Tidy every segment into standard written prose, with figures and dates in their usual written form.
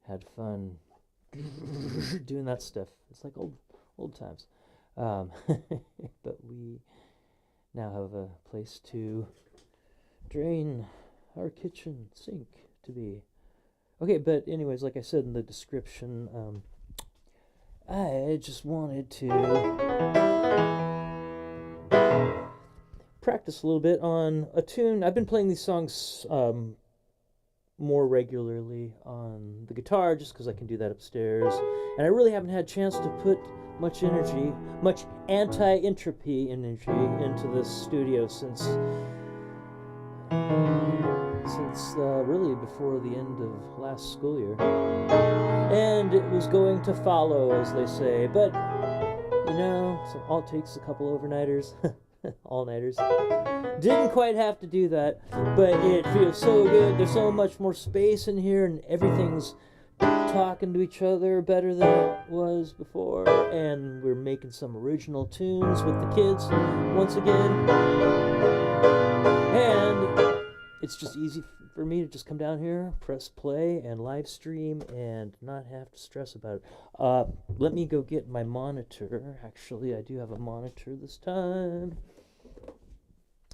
had fun doing that stuff. It's like old times. Um, but we now have a place to drain our kitchen sink to be. Okay, but anyways, like I said in the description, I just wanted to practice a little bit on a tune. I've been playing these songs more regularly on the guitar just because I can do that upstairs. And I really haven't had a chance to put much energy, much anti-entropy energy into this studio since really before the end of last school year. And it was going to follow, as they say, but so all it takes a couple overnighters, all-nighters. Didn't quite have to do that, but it feels so good. There's so much more space in here, and everything's talking to each other better than it was before. And we're making some original tunes with the kids once again. And it's just easy for me to just come down here, press play, and live stream, and not have to stress about it. Let me go get my monitor. Actually, I do have a monitor this time,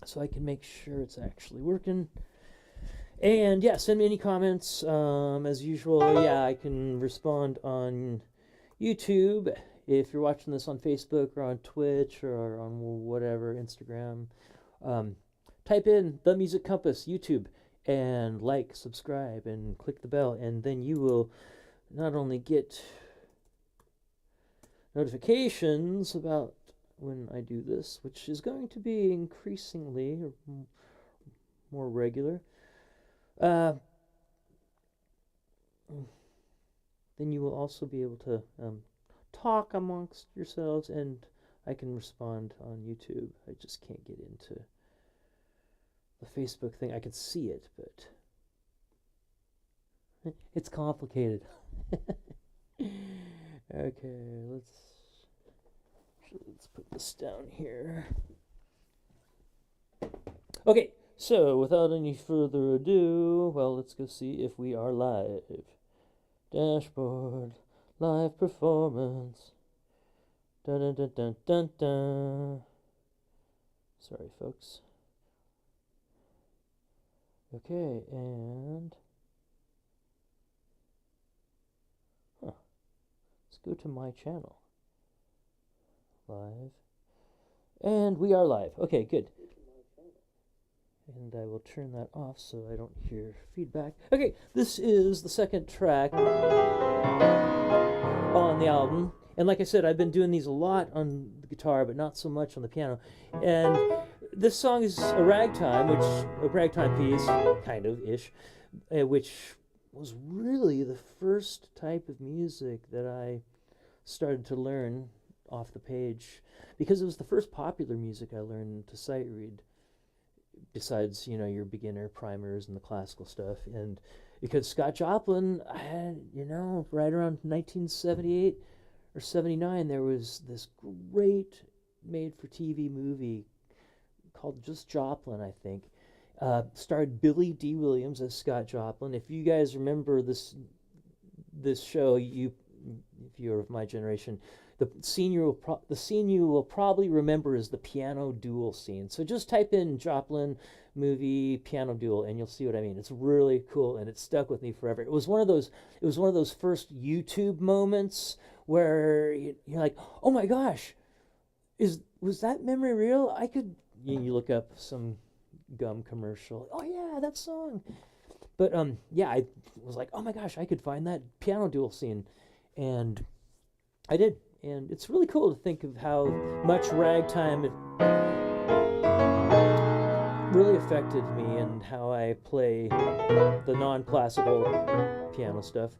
so I can make sure it's actually working. And yeah, send me any comments. As usual, yeah, I can respond on YouTube. If you're watching this on Facebook or on Twitch or on whatever, Instagram, type in The Music Compass YouTube and like, subscribe, and click the bell, and then you will not only get notifications about when I do this, which is going to be increasingly or more regular, then you will also be able to talk amongst yourselves, and I can respond on YouTube. I just can't get into the Facebook thing. I can see it, but it's complicated. Okay, let's put this down here. Okay, so without any further ado, well, let's go see if we are live. Dashboard, live performance. Dun dun dun dun dun dun. Sorry, folks. Okay, and let's go to my channel. Live. And we are live. Okay, good. And I will turn that off so I don't hear feedback. Okay, this is the second track on the album. And like I said, I've been doing these a lot on the guitar, but not so much on the piano. And this song is a ragtime piece, kind of ish, which was really the first type of music that I started to learn off the page, because it was the first popular music I learned to sight read, besides your beginner primers and the classical stuff. And because Scott Joplin had, right around 1978 or 79, there was this great made-for-TV movie called just Joplin, I think. Starred Billy D. Williams as Scott Joplin. If you guys remember this show, if you're of my generation, the scene you will probably remember is the piano duel scene. So just type in Joplin movie piano duel, and you'll see what I mean. It's really cool, and it stuck with me forever. It was one of those first YouTube moments where you're like, oh my gosh, was that memory real? You look up some gum commercial. Oh yeah, that song. But yeah, I was like, oh my gosh, I could find that piano duel scene, and I did. And it's really cool to think of how much ragtime really affected me and how I play the non-classical piano stuff.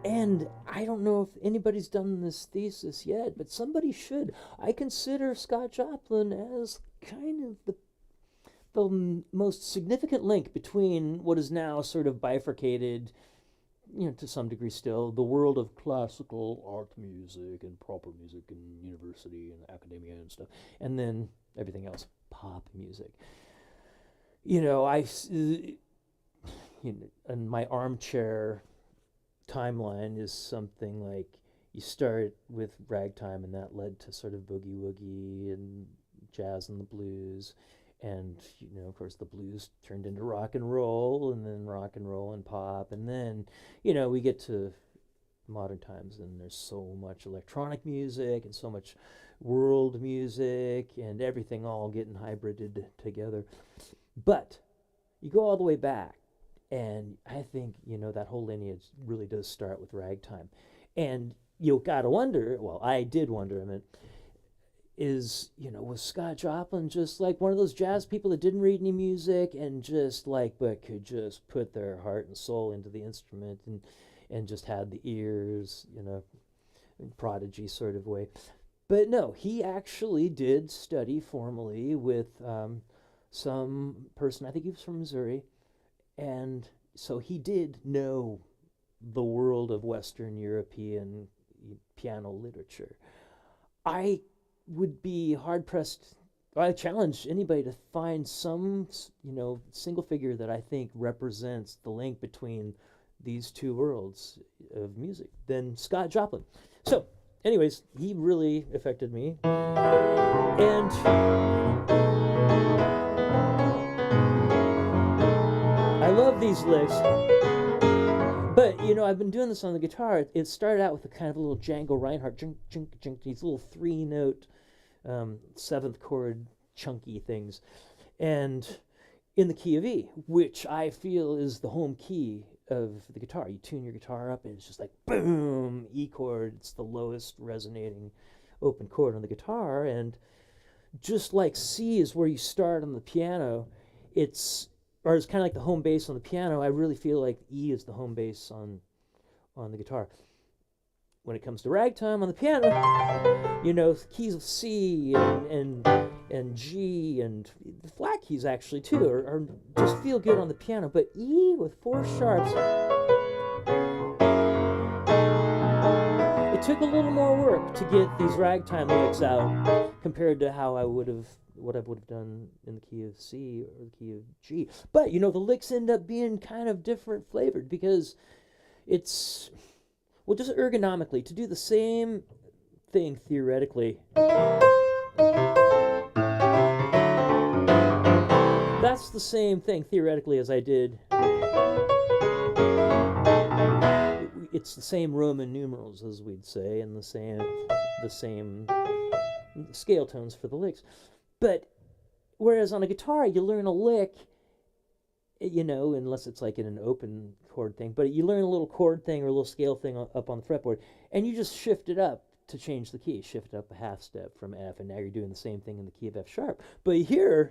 And I don't know if anybody's done this thesis yet, but somebody should. I consider Scott Joplin as kind of the most significant link between what is now sort of bifurcated, to some degree still, the world of classical art music and proper music and university and academia and stuff, and then everything else, pop music. and my armchair timeline is something like you start with ragtime, and that led to sort of boogie woogie and jazz and the blues, and of course the blues turned into rock and roll, and then rock and roll and pop, and then we get to modern times, and there's so much electronic music and so much world music and everything all getting hybrided together. But you go all the way back, and I think that whole lineage really does start with ragtime. And you gotta wonder, well, I did wonder, I mean, was Scott Joplin just like one of those jazz people that didn't read any music and just but could just put their heart and soul into the instrument, and just had the ears, prodigy sort of way. But no, he actually did study formally with some person, I think he was from Missouri, and so he did know the world of Western European piano literature. I would be hard pressed. I challenge anybody to find some, single figure that I think represents the link between these two worlds of music than Scott Joplin. So, anyways, he really affected me, and I love these licks. But I've been doing this on the guitar. It started out with a kind of a little Django Reinhardt, jink, jink, jink, these little 3-note, 7th chord chunky things, and in the key of E, which I feel is the home key of the guitar. You tune your guitar up, and it's just like boom, E chord. It's the lowest resonating open chord on the guitar, and just like C is where you start on the piano, it's kind of like the home bass on the piano. I really feel like E is the home bass on the guitar. When it comes to ragtime on the piano, keys of C and G and the flat keys actually too are just feel good on the piano. But E with 4 sharps, it took a little more work to get these ragtime licks out compared to what I would have done in the key of C or the key of G. But the licks end up being kind of different flavored because it's just ergonomically to do the same thing theoretically. That's the same thing theoretically as I did. It's the same Roman numerals, as we'd say, and the same scale tones for the licks. But whereas on a guitar, you learn a lick, unless it's like in an open chord thing, but you learn a little chord thing or a little scale thing up on the fretboard, and you just shift it up to change the key. Shift it up a half step from F, and now you're doing the same thing in the key of F sharp. But here,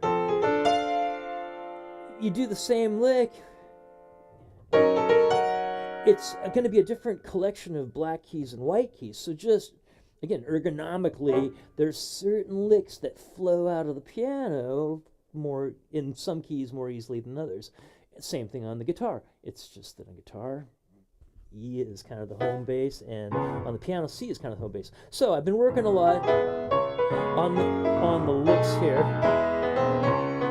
you do the same lick. It's going to be a different collection of black keys and white keys. So just, again, ergonomically, there's certain licks that flow out of the piano more in some keys more easily than others. Same thing on the guitar. It's just that on guitar, E is kind of the home bass, and on the piano, C is kind of the home bass. So I've been working a lot on the licks here.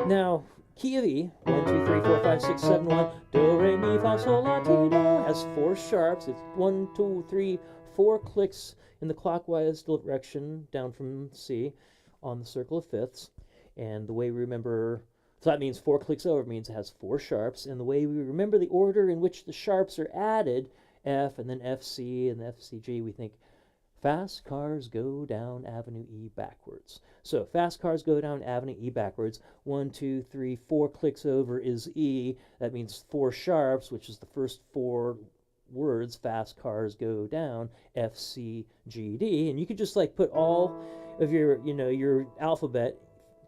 Now, key of E, 1, 2, 3, 4, 5, 6, 7, 1, do, re, mi, fa, sol, la, ti, do, has 4 sharps. It's 1, 2, 3, 4 clicks in the clockwise direction down from C on the circle of fifths. And the way we remember, so that means 4 clicks over means it has 4 sharps. And the way we remember the order in which the sharps are added, F and then F C and F C G, we think fast cars go down Avenue E backwards. So fast cars go down Avenue E backwards. 1, 2, 3, 4 clicks over is E. That means 4 sharps, which is the first 4 words. Fast cars go down F C G D. And you could just put all of your alphabet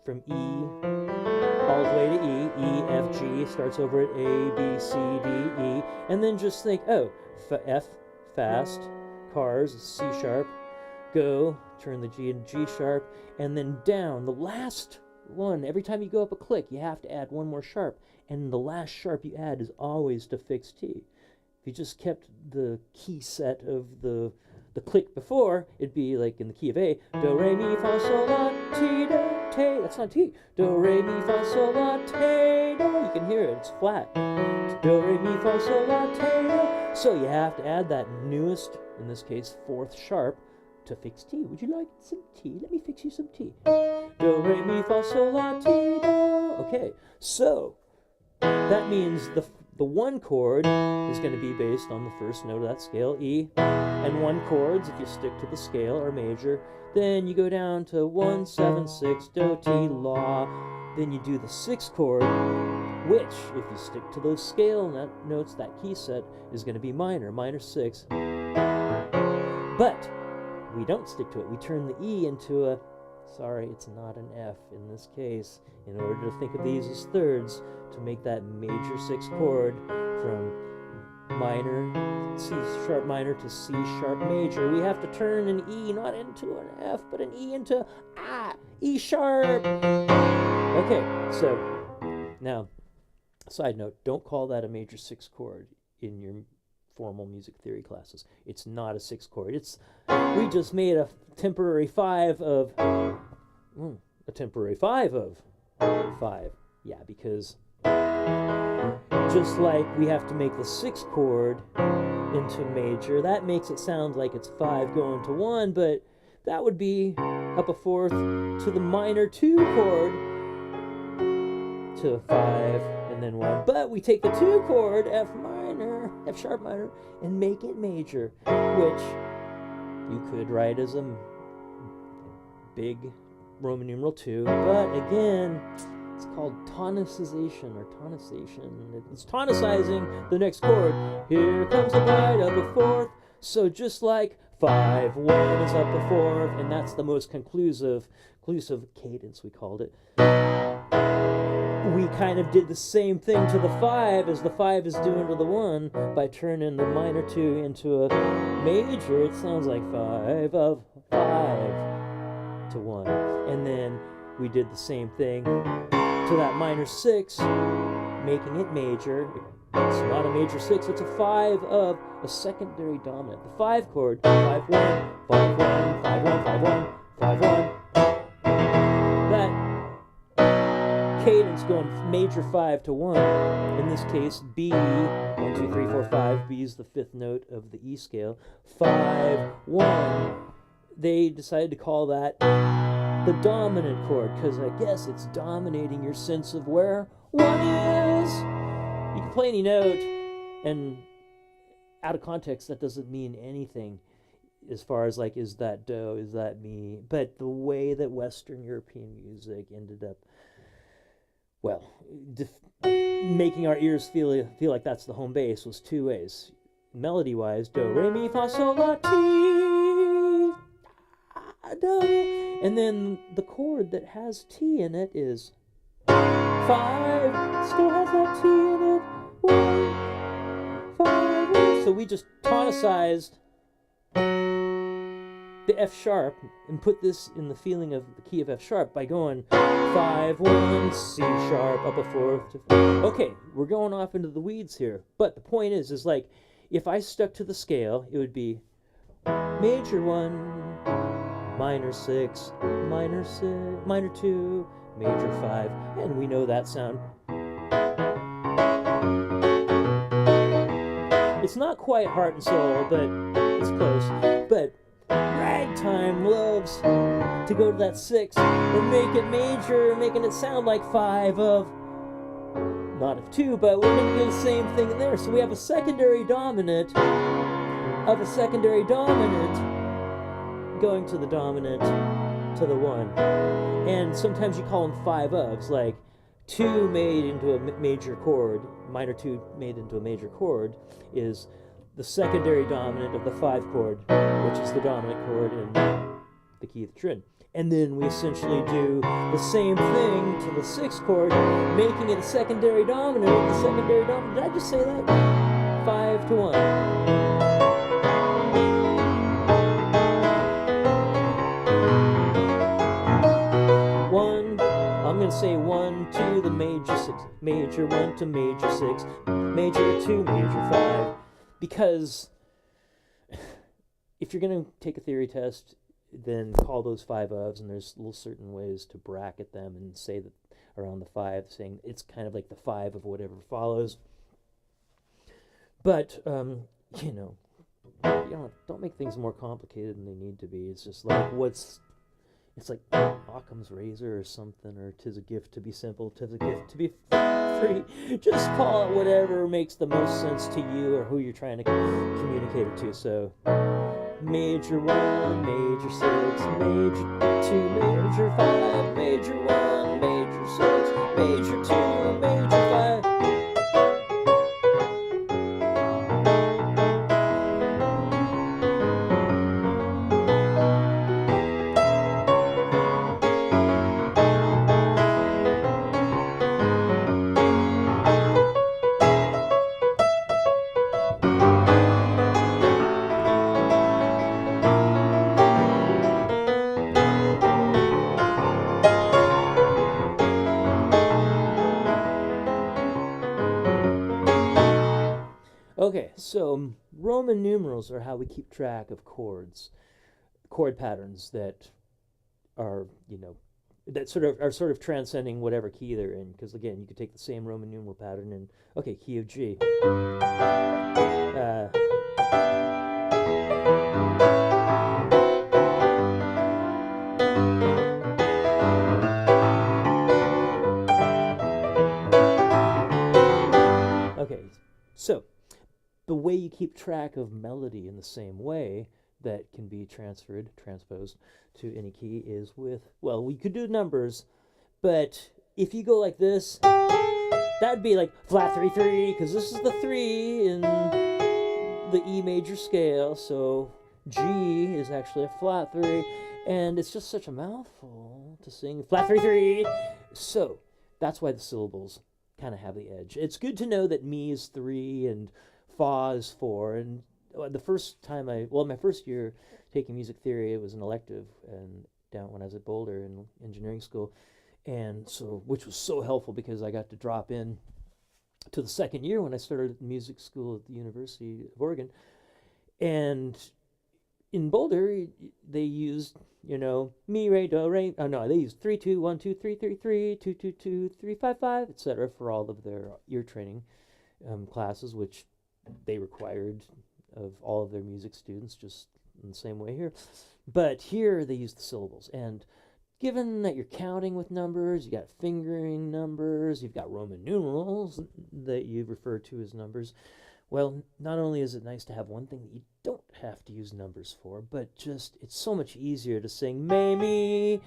from E all the way to E. E, F, G starts over at A, B, C, D, E, and then just think, F, fast, cars, C sharp, go, turn the G into G sharp, and then down. The last one, every time you go up a click, you have to add 1 more sharp, and the last sharp you add is always to fixed T. If you just kept the key set of the click before, it'd be like in the key of A, do, re, mi, fa, sol, la, ti, do. te. That's not T. Do, re, mi, fa, sol, la, te, do. You can hear it. It's flat. Do, re, mi, fa, sol, la, te, do. So you have to add that newest, in this case, fourth sharp, to fix T. Would you like some tea? Let me fix you some tea. Do, re, mi, fa, sol, la, ti, do. Okay, so that means the one chord is going to be based on the first note of that scale, E. And one chords, if you stick to the scale, are major. Then you go down to 1, 7, 6, do, ti, la. Then you do the sixth chord, which, if you stick to those scale notes, that key set is going to be minor, minor 6. But we don't stick to it. We turn the E into a, sorry, it's not an F in this case, in order to think of these as thirds, to make that major 6 chord from minor, C sharp minor to C sharp major. We have to turn an E not into an F, but an E into E sharp. Okay, so now, side note, don't call that a major 6 chord in your formal music theory classes. It's not a 6 chord. We just made a temporary 5 of a temporary 5 of 5. Yeah, because just like we have to make the 6th chord into major, that makes it sound like it's 5 going to 1, but that would be up a fourth to the minor 2 chord to 5 and then 1. But we take the 2 chord, F sharp minor, and make it major, which you could write as a big Roman numeral 2, but again, it's called tonicization or tonicization. It's tonicizing the next chord. Here comes the bride up a fourth. So just like 5, 1 is up a fourth, and that's the most conclusive cadence, we called it. We kind of did the same thing to the 5 as the 5 is doing to the 1 by turning the minor 2 into a major. It sounds like 5 of 5 to 1. And then we did the same thing to that minor 6, making it major. It's not a major 6, it's a 5 of a secondary dominant. The 5 chord, 5, 1, 5, 1, 5, 1, 5, 1, 5, 1. That cadence going major 5 to 1. In this case, B, 1, 2, 3, 4, 5. B is the 5th note of the E scale. 5, 1. They decided to call that the dominant chord, because I guess it's dominating your sense of where 1 is. You can play any note, and out of context, that doesn't mean anything as far as like, is that do, is that mi? But the way that Western European music ended up, well, making our ears feel like that's the home base was 2 ways. Melody-wise, do, re, mi, fa, sol, la, ti, do. And then the chord that has T in it is 5, still has that T in it, 1, 5, 1. So we just tonicized the F sharp and put this in the feeling of the key of F sharp by going 5, 1, C sharp, up a fourth. Okay, we're going off into the weeds here. But the point is like, if I stuck to the scale, it would be major 1, minor 6, minor 2, major 5, and we know that sound. It's not quite heart and soul, but it's close. But ragtime loves to go to that 6 and make it major, making it sound like 5 of, not of 2, but we're going to do the same thing there. So we have a secondary dominant of a secondary dominant going to the dominant to the 1. And sometimes you call them 5 ofs, like 2 made into a major chord, minor 2 made into a major chord, is the secondary dominant of the 5 chord, which is the dominant chord in the key that you're in. And then we essentially do the same thing to the 6th chord, making it a secondary dominant of the secondary dominant. Did I just say that? 5 to 1. I'm going to say 1 to the major 6, major 1 to major 6, major 2, major 5, because if you're going to take a theory test, then call those 5 ofs, and there's little certain ways to bracket them and say that around the 5, saying it's kind of like the 5 of whatever follows. But you know, don't make things more complicated than they need to be. It's just like it's like Occam's razor or something, or 'tis a gift to be simple, 'tis a gift to be free. Just call it whatever makes the most sense to you or who you're trying to communicate it to. So major 1, major 6, major 2, major 5, major 1, major 6, major 2, major 5. Okay, so Roman numerals are how we keep track of chord patterns that are, that sort of transcending whatever key they're in. Because again, you could take the same Roman numeral pattern in, okay, key of G. Okay, so the way you keep track of melody in the same way that can be transposed to any key is with, well, we could do numbers, but if you go like this, that'd be like flat 3 3, because this is the 3 in the E major scale, so G is actually a flat 3, and it's just such a mouthful to sing flat 3 3. So that's why the syllables kind of have the edge. It's good to know that mi is 3 and fa is 4, and the first time my first year taking music theory, it was an elective, and down when I was at Boulder in engineering school, and so, which was so helpful because I got to drop in to the second year when I started music school at the University of Oregon. And in Boulder, they used, mi, re, do, re. Oh no, they used 3 2 1 2 3 3 3 2 2 2 3 5 5, etc. for all of their ear training classes, which they required of all of their music students, just in the same way here. But here they use the syllables, and given that you're counting with numbers, you got fingering numbers, you've got Roman numerals that you refer to as numbers. Well, not only is it nice to have one thing that you don't have to use numbers for, but just it's so much easier to sing me,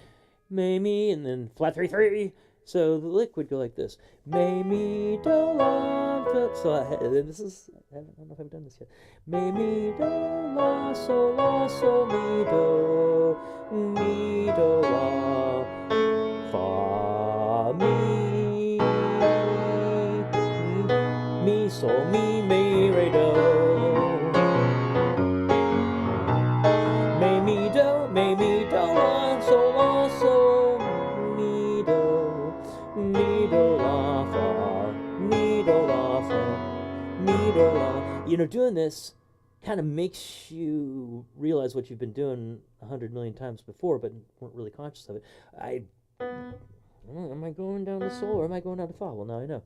and then flat 3 3. So the lick would go like this: mi, do, la, do. So this is, I don't know if I've done this yet. Mi, do, la, so, mi, do, la, fa, mi, so, mi, re, do. Mi, do, la, so, mi, do, la, fa, mi, do, la, fa, mi, do, la. Doing this kind of makes you realize what you've been doing 100 million times before, but weren't really conscious of it. Am I going down to sol or am I going down to fa? Well, now I know.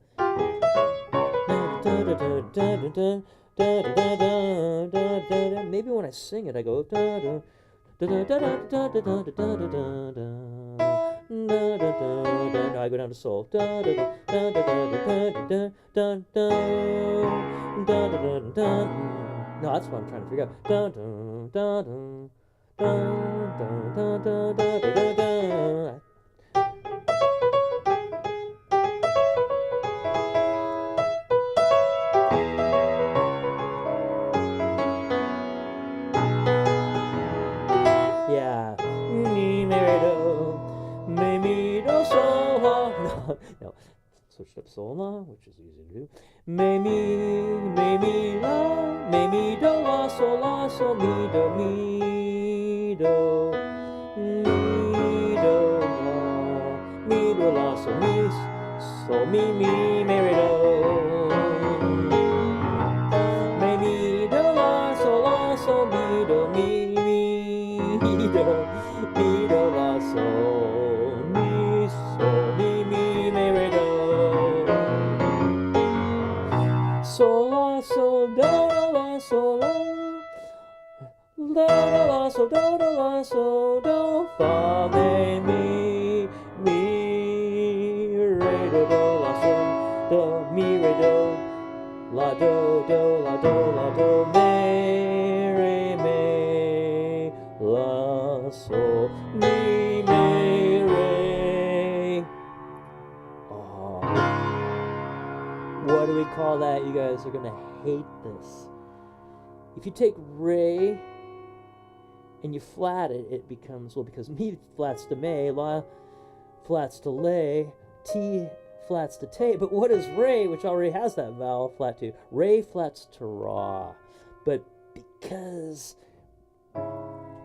Maybe when I sing it, I go. No, I go down to sol. No, that's what I'm trying to figure out. Yeah. Mi, re, do. Mi, do, sol, la. No. Switched up sol, la, which is easy to do. Mi, la. Mi, do, la, so, mi, do, la. Mi, do, la, so, mi, re, do. Mi, do, la, so, mi, do, mi, do. sol, do, do, la, sol, la. Do, do, la, sol, do, do, la, sol, do, fa, me, mi, re, do, do, la, sol, do, mi, re, do, la, do, do, la, do, la, do, me, re, me, la, sol, mi, me, re. Oh. What do we call that? You guys are gonna hate this. If you take re and you flat it, it becomes, well, because mi flats to me, la flats to lay, t flats to te. But what is re, which already has that vowel flat to? Re flats to ra. But because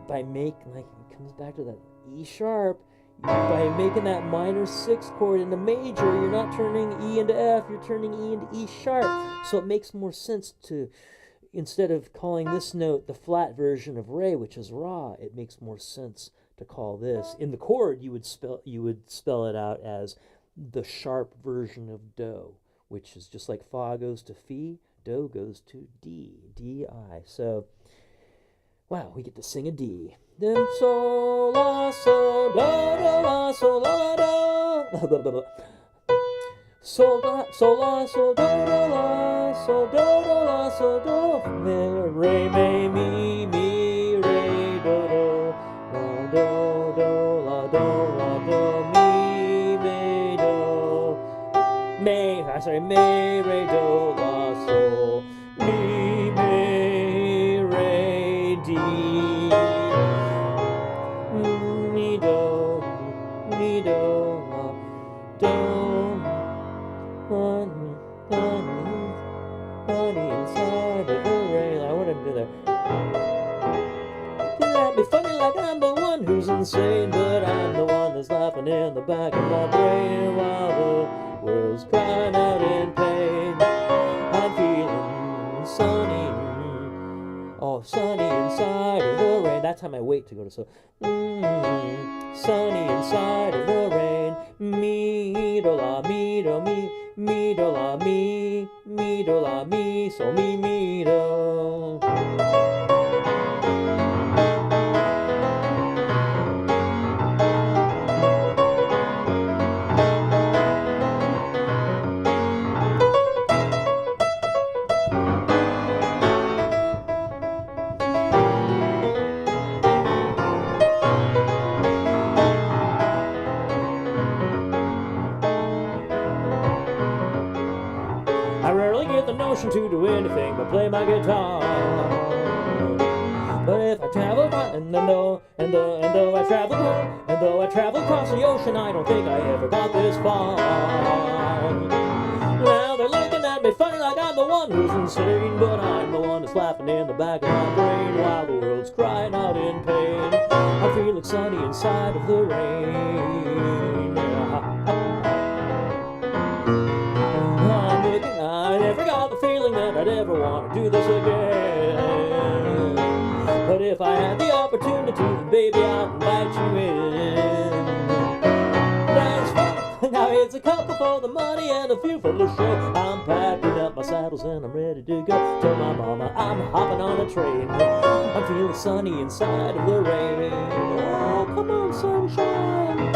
by making, like, it comes back to that E sharp, by making that minor sixth chord into major, you're not turning E into F, you're turning E into E sharp. So it makes more sense to, instead of calling this note the flat version of re, which is ra, it makes more sense to call this. In the chord, you would spell it out as the sharp version of do, which is just like fa goes to fi, do goes to D, D-I. So, wow, we get to sing a D. Then sol, la, sol, do, do, la, sol, la, do. Sol, la, sol, do, do, la, sol, do, do, la, sol, do, me, re, me, mi, re, do, do, la, do, do, la, do, la, do, mi, me, do, me, re, do, la, sol, mi, me, re, D, mi, do, la, do. Honey inside of the rain. I wanted to do that. Can that be funny like I'm the one who's insane, but I'm the one that's laughing in the back of my brain while the world's crying out in pain. I'm feeling sunny, oh, sunny inside of the rain. That time I wait to go to so. Sunny inside of the rain. Mi, do, la, mi, do, mi, do, la, mi, do, la, mi, so mi, do. To do anything but play my guitar. But if I travel far, and though I travel far, and though I travel across the ocean, I don't think I ever got this far. Now they're looking at me funny like I'm the one who's insane, but I'm the one that's laughing in the back of my brain while the world's crying out in pain. I'm feeling sunny inside of the rain. I never got the feeling that I'd ever want to do this again. But if I had the opportunity, then baby, I'd invite you in. That's fun. Now it's a couple for the money and a few for the show. I'm packing up my saddles and I'm ready to go. Tell my mama I'm hopping on a train. I'm feeling sunny inside of the rain. Oh, come on, sunshine.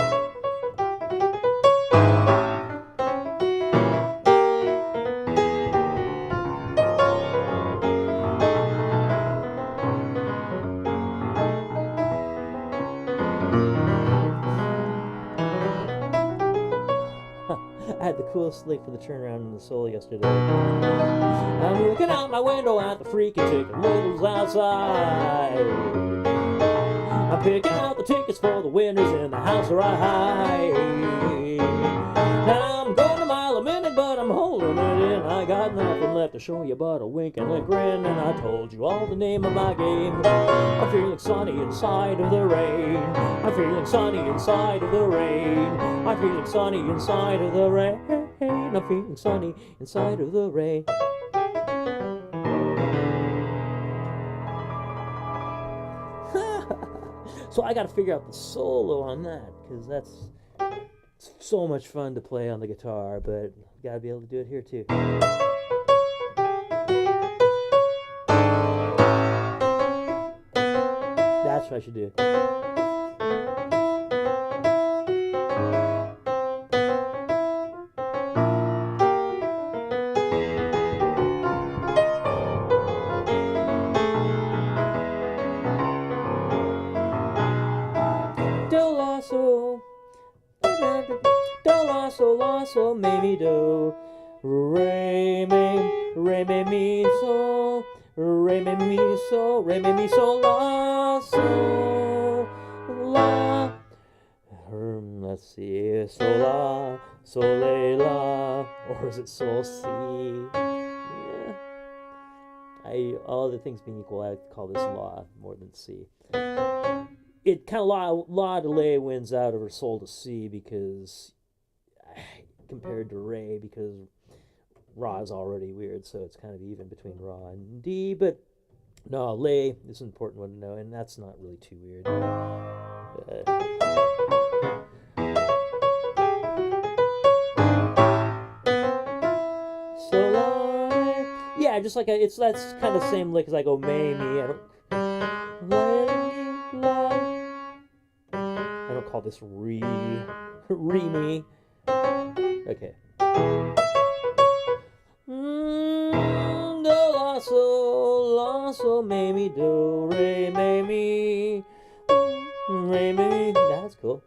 I had the coolest lick for the turnaround in the soul yesterday. I'm looking out my window at the freaky chicken littles outside. I'm picking out the tickets for the winners in the house where I hide. Now I'm going a mile a minute, but I'm holding it in. I got nothing left to show you but a wink and a grin, and I told you all the name of my game. I'm feeling sunny inside of the rain. I'm feeling sunny inside of the rain. I'm feeling sunny inside of the rain. I'm feeling sunny inside of the rain. So I got to figure out the solo on that, because that's so much fun to play on the guitar, but got to be able to do it here too. else I should do? Do la so, do la so la so me do, re me so, re me so, re me so la so la. Let's see, so le la, or is it sol si? Yeah. All other things being equal, I call this la more than si. It kind of la to lay wins out over sol to si because compared to re, because ra is already weird, so it's kind of even between ra and d. But no, lay is an important one to know, and that's not really too weird. So la, yeah, just like that's kind of the same lick as I go may me. I don't call this re me. Okay. Do la so me me do re me re me. That's cool.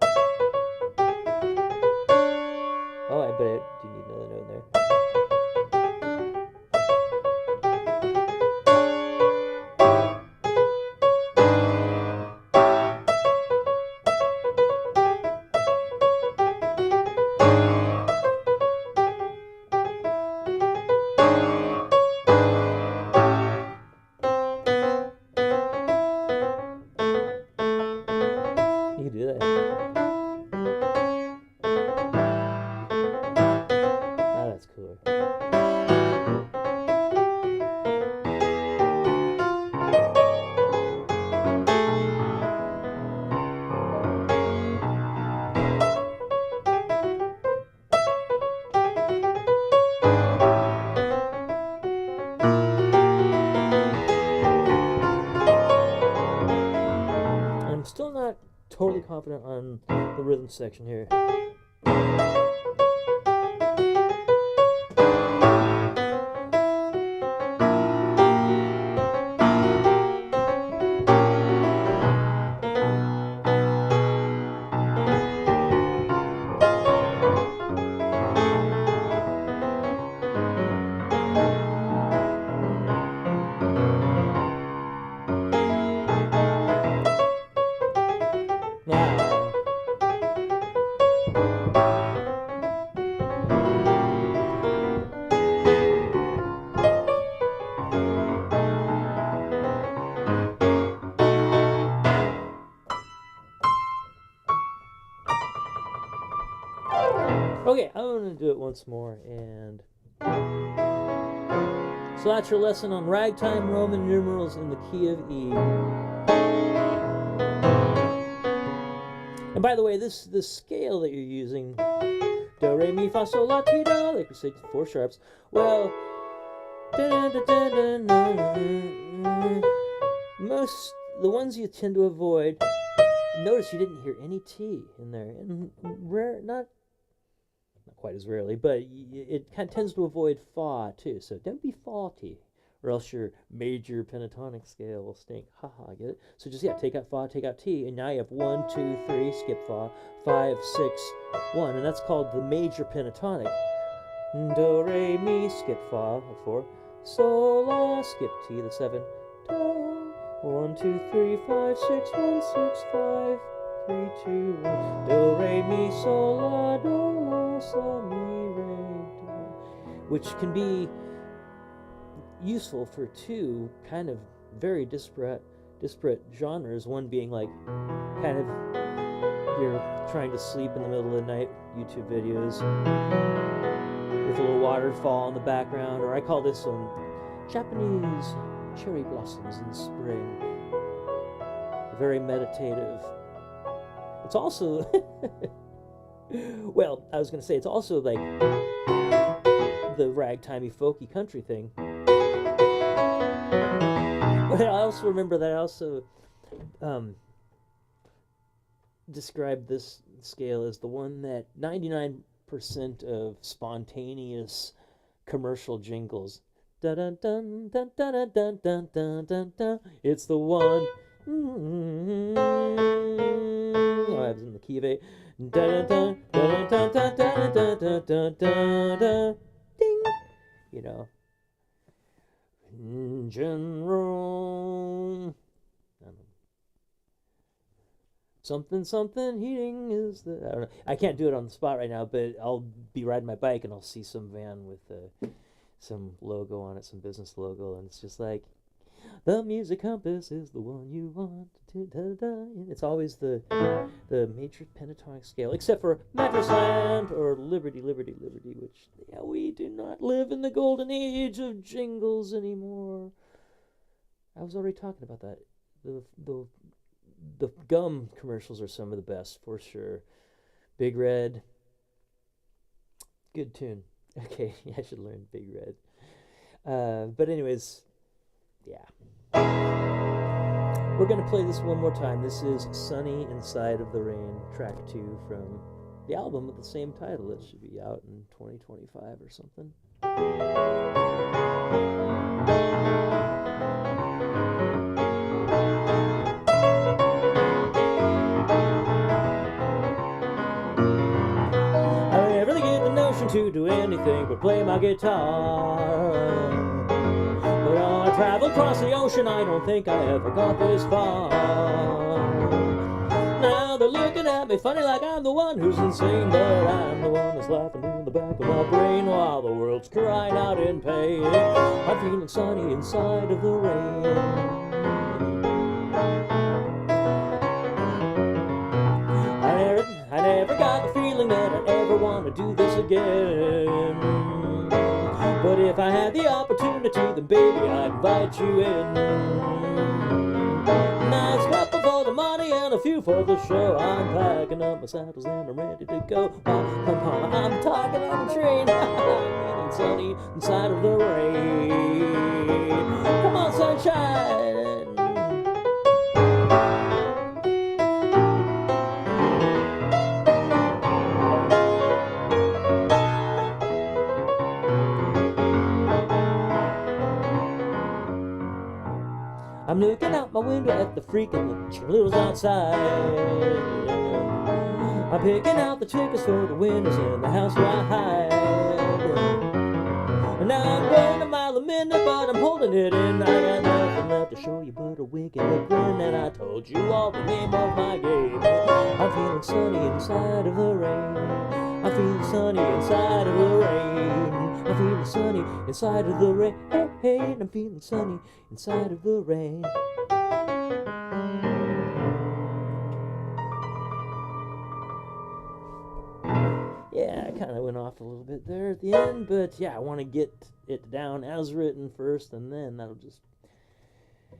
Oh, I bet I do need another note in there. You can do that. Ah, that's cooler. I'm still not totally confident on the rhythm section here. Now, okay, I'm going to do it once more, and so that's your lesson on ragtime Roman numerals in the key of E. And by the way, this scale that you're using, do re mi fa sol la ti do, like we say, 4 sharps. Well, most the ones you tend to avoid. Notice you didn't hear any T in there, and not quite as rarely, but it kind of tends to avoid fa too. So don't be faulty, or else your major pentatonic scale will stink. Haha, get it? So just take out fa, take out T, and now you have 1, 2, 3, skip fa, 5, 6, 1, and that's called the major pentatonic. Do re mi, skip fa, 4, sol la, skip T, the 7, do, 1, 2, 3, 5, 6, 1, 6, 5, 3, 2, 1, do re mi sol la, do la sa mi re do, which can be useful for two kind of very disparate genres. One being like kind of you're trying to sleep in the middle of the night, YouTube videos with a little waterfall in the background, or I call this one Japanese cherry blossoms in spring. Very meditative. It's also well, I was going to say it's also like the ragtimey folky country thing. But I also remember that I also describe this scale as the one that 99% of spontaneous commercial jingles. Dun dun dun dun dun dun dun dun dun dun. It's the one. Oh, I was in the key of A. Dun dun dun dun dun dun dun dun dun dun dun. Ding. You know. In general. Something heating is the. I don't know. I can't do it on the spot right now, but I'll be riding my bike and I'll see some van with some logo on it, some business logo, and it's just like, the music compass is the one you want. It's always the major pentatonic scale, except for Mattress Land or Liberty, which we do not live in the golden age of jingles anymore. I was already talking about that. The gum commercials are some of the best, for sure. Big Red. Good tune. Okay, I should learn Big Red. But anyways, yeah. We're going to play this one more time. This is Sunny Inside of the Rain, track 2 from the album with the same title. It should be out in 2025 or something. To do anything but play my guitar. But I traveled across the ocean, I don't think I ever got this far. Now they're looking at me funny like I'm the one who's insane, but I'm the one that's laughing in the back of my brain while the world's crying out in pain. I'm feeling sunny inside of the rain. I never got the feeling that I ever want to do this again. But if I had the opportunity, then baby, I'd invite you in. Nice couple for the money and a few for the show. I'm packing up my saddles and I'm ready to go. I'm talking on the train. I'm feeling sunny inside of the rain. Come on, sunshine. I'm looking out my window at the freaking chicken littles outside. I'm picking out the tickets for the windows in the house where I hide. And now I'm going a mile a minute, but I'm holding it in. I got nothing left to show you but a wink and a grin. And I told you all the name of my game. I'm feeling sunny inside of the rain. I'm feeling sunny inside of the rain. I'm feeling sunny inside of the rain. Hey, I'm feeling sunny inside of the rain. Yeah, I kind of went off a little bit there at the end, but yeah, I want to get it down as written first, and then that'll just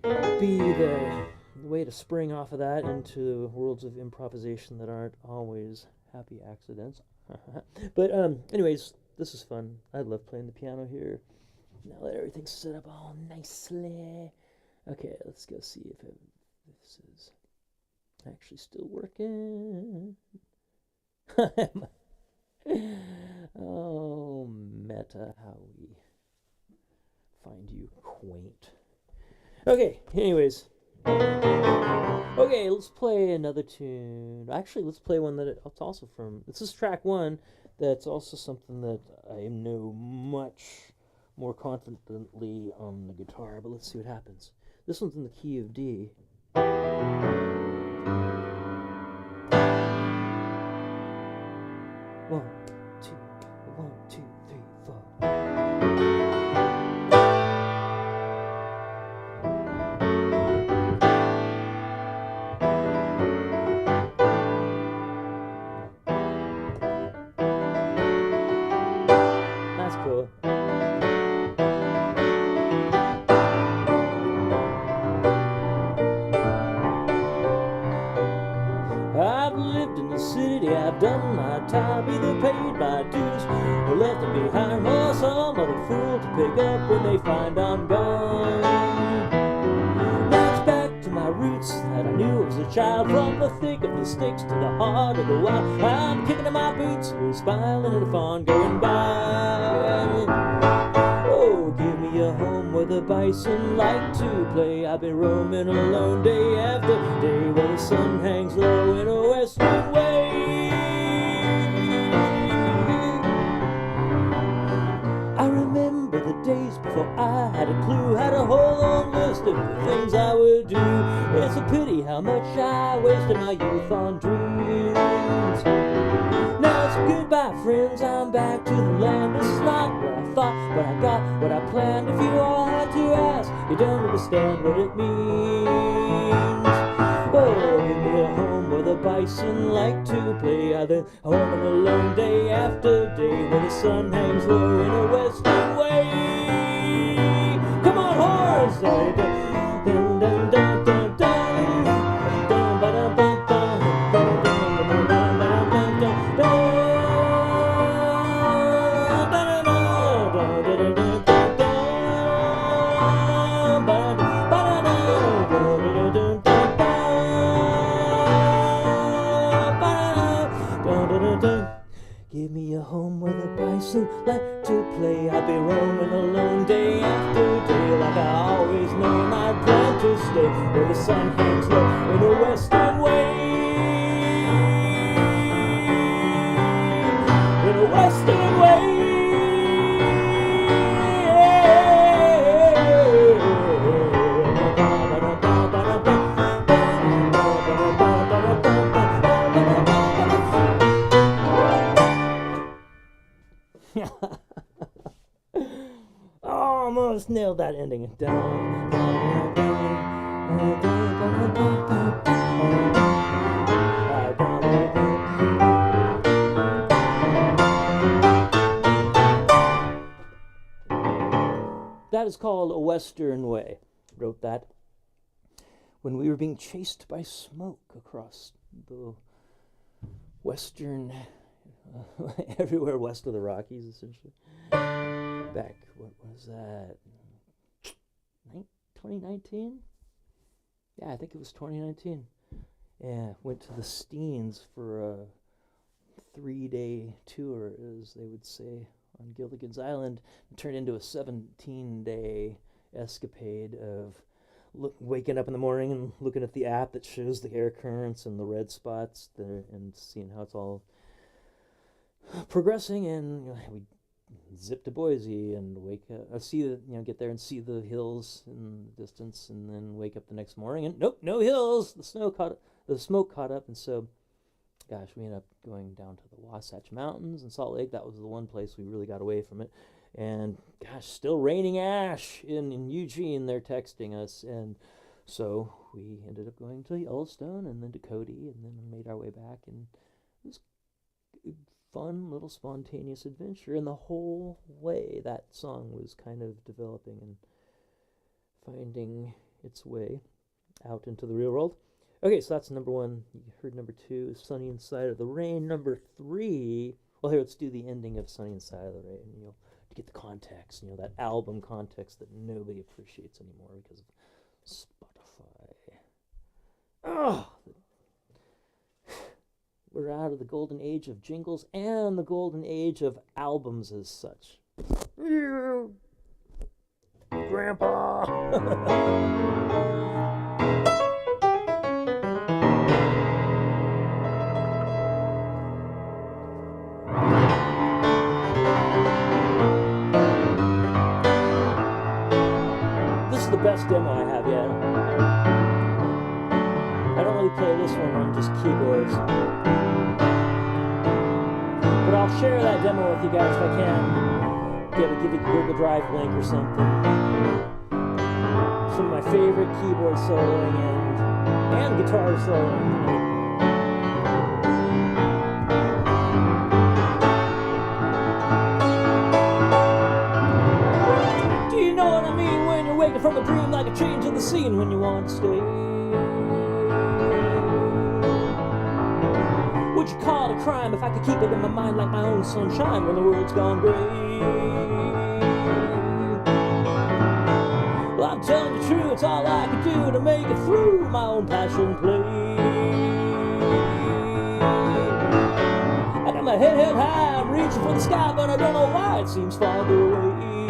be the way to spring off of that into worlds of improvisation that aren't always happy accidents. But anyways, this is fun. I love playing the piano here. Now that everything's set up all nicely. Okay, let's go see if this is actually still working. Oh, meta, how we find you quaint. Okay, anyways. Okay, let's play another tune. Actually, let's play one that it's also from. This is track 1. That's also something that I know much more confidently on the guitar, but let's see what happens. This one's in the key of D. 1, 2, 1, 2, 3, 4. That's cool. I've lived in the city, I've done my time, either paid my dues or left it behind for some other fool to pick up when they find I'm gone. Now it's back to my roots that I knew as a child, from the thick of the sticks to the heart of the wild. I'm kicking in my boots, smiling at the fawn going by. Oh, give me a home where the bison like to play. I've been roaming alone day after day, where the sun hangs low in a western way. I remember the days before I had a clue, had a whole long list of things I would do. It's a pity how much I wasted my youth on dreams. Now it's goodbye friends, I'm back to the land. This is not what I thought, what I got, what I planned. If you all had to ask, you don't understand what it means. Oh, give me a home where the bison like to play. I've been home and alone day after day, where the sun hangs low in a western way. Come on, horse! Dun, dun, dun, dun, dun, dun. Dun, ba, dun, dun, dun. Dun, dun, dun, dun, dun, dun, dun, dun. Give me a home where the bison like to play. I've been roaming alone day after day, like I always known I'd plan to stay, where the sun hangs low in a western way. In a western way. Almost nailed that ending. That is called A Western Way. Wrote that when we were being chased by smoke across the western, everywhere west of the Rockies, essentially. Back, what was that? 2019? Yeah, I think it was 2019. Yeah, went to the Steens for a 3-day tour, as they would say, on Gilligan's Island. It turned into a 17-day escapade of waking up in the morning and looking at the app that shows the air currents and the red spots there, and seeing how it's all progressing. And we zip to Boise and wake up, get there and see the hills in the distance, and then wake up the next morning and nope, no hills. The smoke caught up, and so, gosh, we ended up going down to the Wasatch Mountains in Salt Lake. That was the one place we really got away from it. And gosh, still raining ash in Eugene. They're texting us, and so we ended up going to Yellowstone and then to Cody, and then made our way back, and it was fun little spontaneous adventure, and the whole way that song was kind of developing and finding its way out into the real world. Okay, so that's number one. You heard number two, Sunny Inside of the Rain. Number three, well, here, let's do the ending of Sunny Inside of the Rain, to get the context, that album context that nobody appreciates anymore because of Spotify. Oh, we're out of the golden age of jingles and the golden age of albums as such. Grandpa! This is the best demo I have yet. I don't really play this one on just keyboards, but I'll share that demo with you guys if I can. Give you a Google Drive link or something. Some of my favorite keyboard soloing and guitar soloing. Do you know what I mean when you're waking from a dream, like a change in the scene when you want to stay? Would you call it a crime if I could keep it in my mind like my own sunshine when the world's gone gray? Well, I'm telling you true, it's all I could do to make it through my own passion play. my head held high, I'm reaching for the sky, but I don't know why it seems farther away.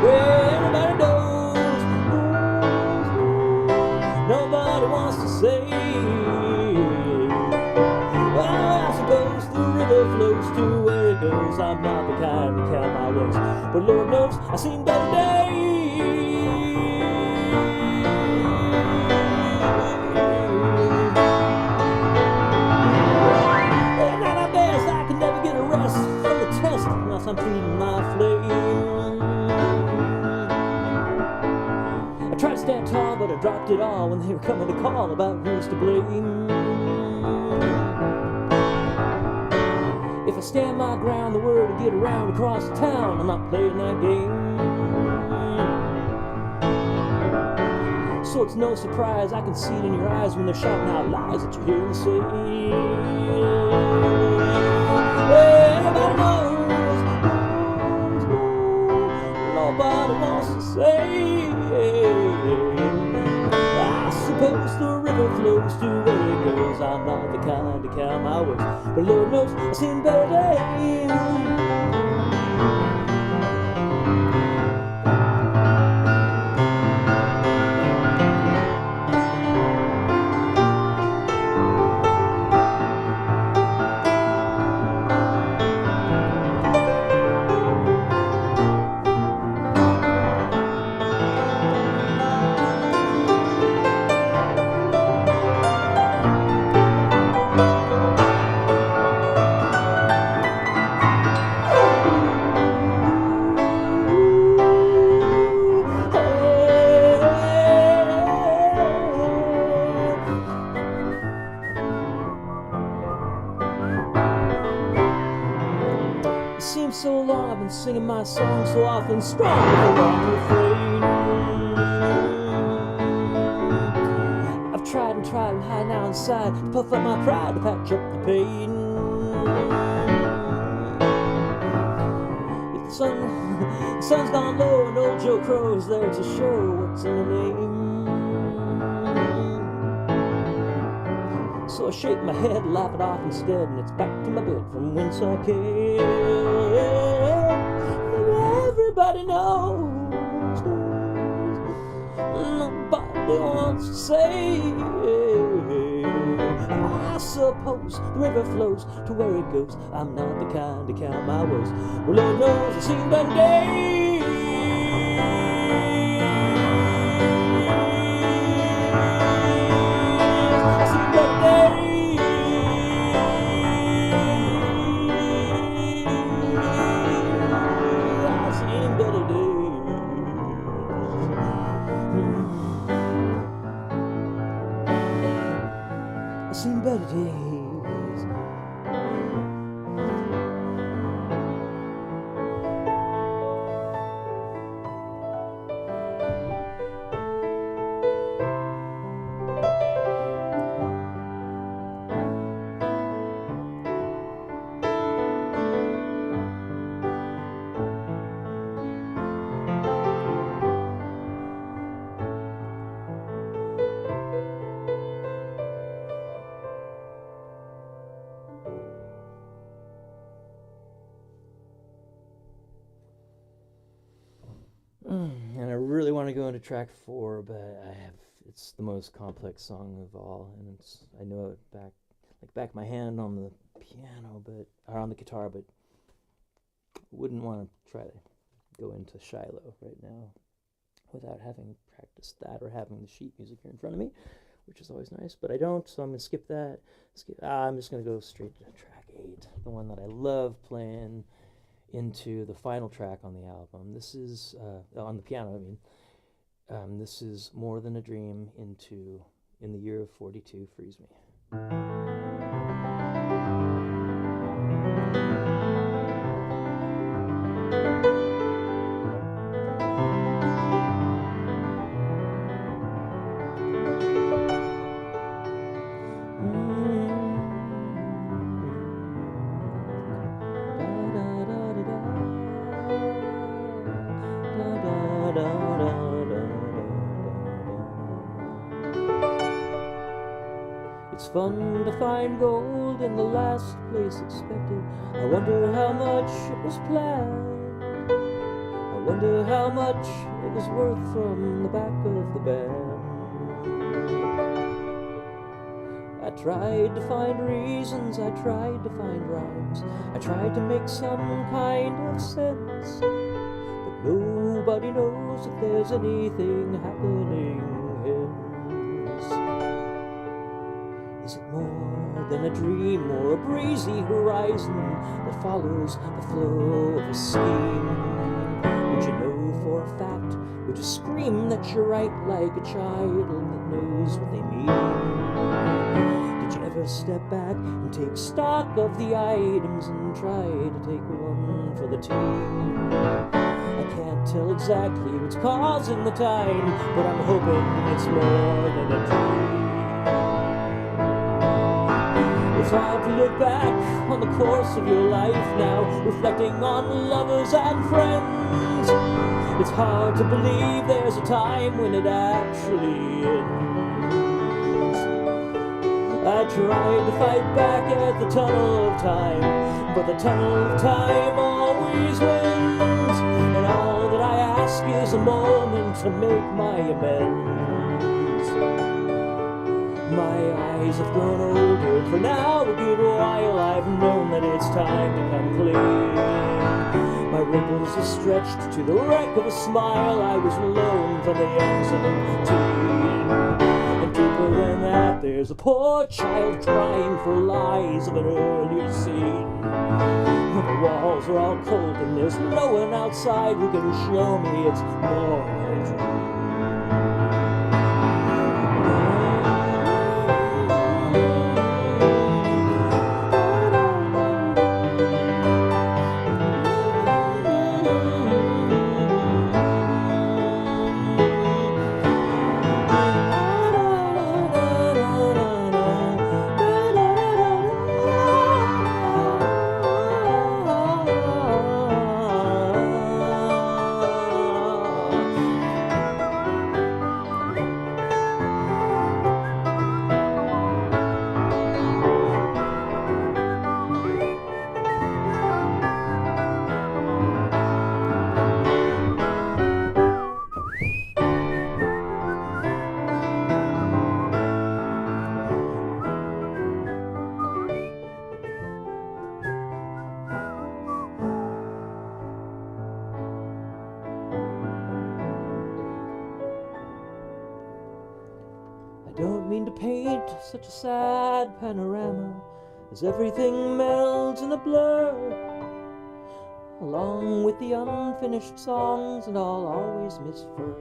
Well, everybody knows, nobody wants to say. Well, I suppose the river flows to where it goes. I'm not the kind to count my ways, but Lord knows I've seen better days. And at my best, I can never get a rest from the test unless I'm feeding my flame. I tried to stand tall, but I dropped it all when they were coming to call about who's to blame. If I stand my ground, the word will get around across the town. I'm not playing that game. So it's no surprise, I can see it in your eyes when they're shouting out lies that you hear them say. Everybody knows, nobody wants to say. I suppose the river flows to where it goes. I'm not the kind to count my ways, but Lord knows I've seen better days. It seems so long, I've been singing my song so often, strong with a long refrain. I've tried and tried and hide now inside, to puff up my pride to patch up the pain. If the sun's gone low and old Joe Crow's there to show what's in the name. So I shake my head, laugh it off instead, and it's back to my bed from whence I came. Everybody knows, nobody wants to say. I suppose the river flows to where it goes. I'm not the kind to count my woes. Well, Lord knows I've seen better days. I've seen better days. And I really want to go into track 4, but it's the most complex song of all, and I know it back my hand on the piano, or on the guitar, but wouldn't want to try to go into Shiloh right now without having practiced that or having the sheet music here in front of me, which is always nice, but I don't, so I'm going to skip that. I'm just going to go straight to track 8, the one that I love playing into the final track on the album. This is, on the piano, I mean. This is More Than a Dream In the Year of 42, Freeze Me. It's fun to find gold in the last place expected. I wonder how much it was planned. I wonder how much it was worth from the back of the band. I tried to find reasons, I tried to find rhymes, I tried to make some kind of sense, but nobody knows if there's anything happening hence. Is it more than a dream or a breezy horizon that follows the flow of a scheme? Would you know for a fact? Would you scream that you're right like a child that knows what they mean? Did you ever step back and take stock of the items and try to take one for the team? I can't tell exactly what's causing the time, but I'm hoping it's more than a dream. It's hard to look back on the course of your life now, reflecting on lovers and friends. It's hard to believe there's a time when it actually ends. I tried to fight back at the tunnel of time, but the tunnel of time always wins. And all that I ask is a moment to make my amends. My eyes have grown older for now a good while. I've known that it's time to come clean. My wrinkles are stretched to the wreck of a smile. I was alone from the young 17. And deeper than that, there's a poor child crying for lies of an earlier scene. The walls are all cold and there's no one outside who can show me it's more than a dream. I don't mean to paint such a sad panorama as everything melds in a blur, along with the unfinished songs, and I'll always miss Fur.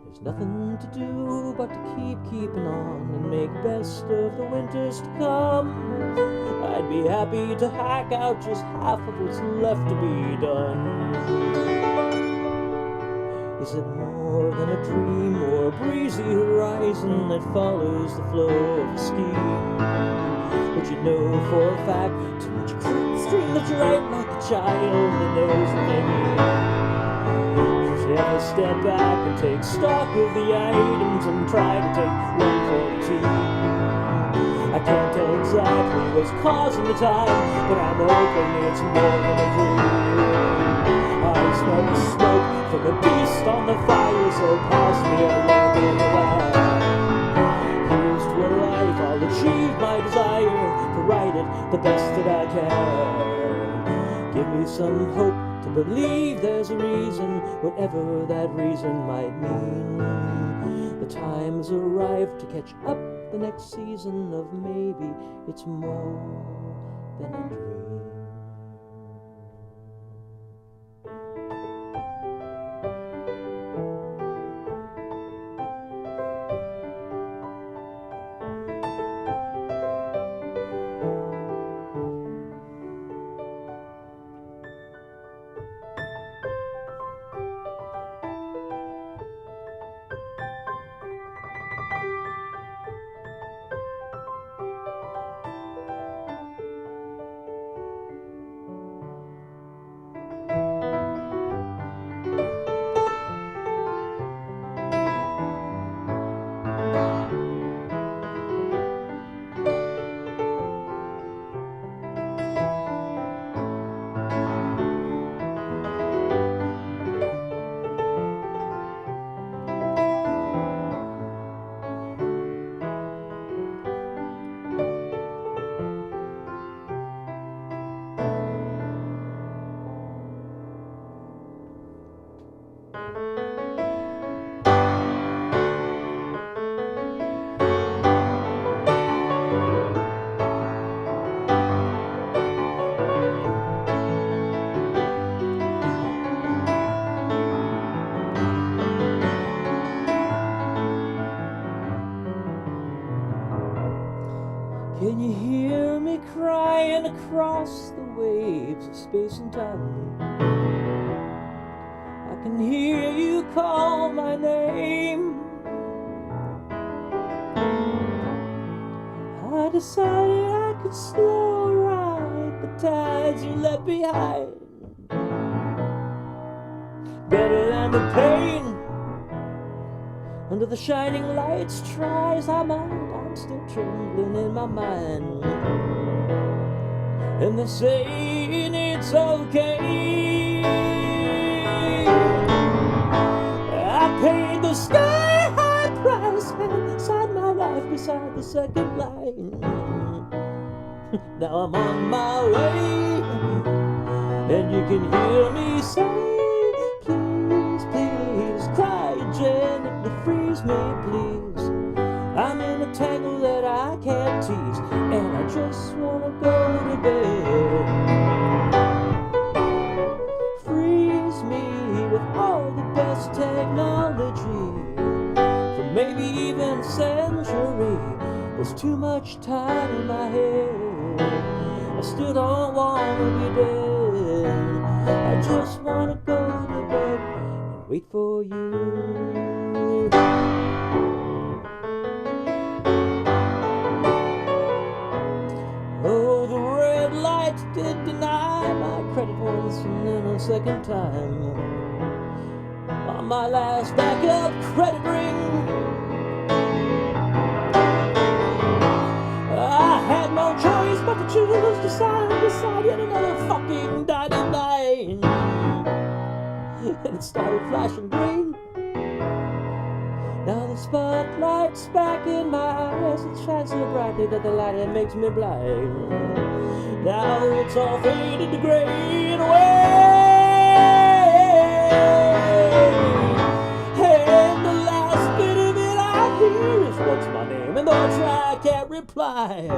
There's nothing to do but to keep keeping on and make best of the winters to come. I'd be happy to hack out just half of what's left to be done. Is it more than a dream or a breezy horizon that follows the flow of a scheme? Would you know for a fact too much stream that's right like a child that knows what they mean? Would you ever step back and take stock of the items and try to take one for the team? I can't tell exactly what's causing the time, but I'm hoping it's more than a dream. I smell the smoke from the beast on the fire, so pass me a log in the land. Here's to a life, I'll achieve my desire to write it the best that I can. Give me some hope to believe there's a reason, whatever that reason might mean. The time has arrived to catch up the next season of maybe it's more than a dream. Can you hear me crying across the waves of space and time? I can hear you call my name. I decided I could slow ride the tides you left behind. Better than the pain under the shining lights. Try as I might, I'm still trembling in my mind. And they're saying it's okay. I paid the sky-high price and signed my life beside the second line. Now I'm on my way, and you can hear me say, please, please, cry gently, freeze me, please. I'm in a tangle that I can't tease, and I just wanna go to bed. Freeze me with all the best technology, for maybe even a century. There's too much time in my head. I still don't wanna be dead. I just wanna go to bed and wait for you. Oh, the red lights did deny my credit once and then a second time. On my last backup credit ring, I had no choice but to choose to sign beside yet another fucking dotted line. And it started flashing green. Now the spotlight's back in my eyes. It shines so brightly that the light it makes me blind. Now it's all faded to gray and away. And the last bit of it I hear is, what's my name? And though I try, I can't reply.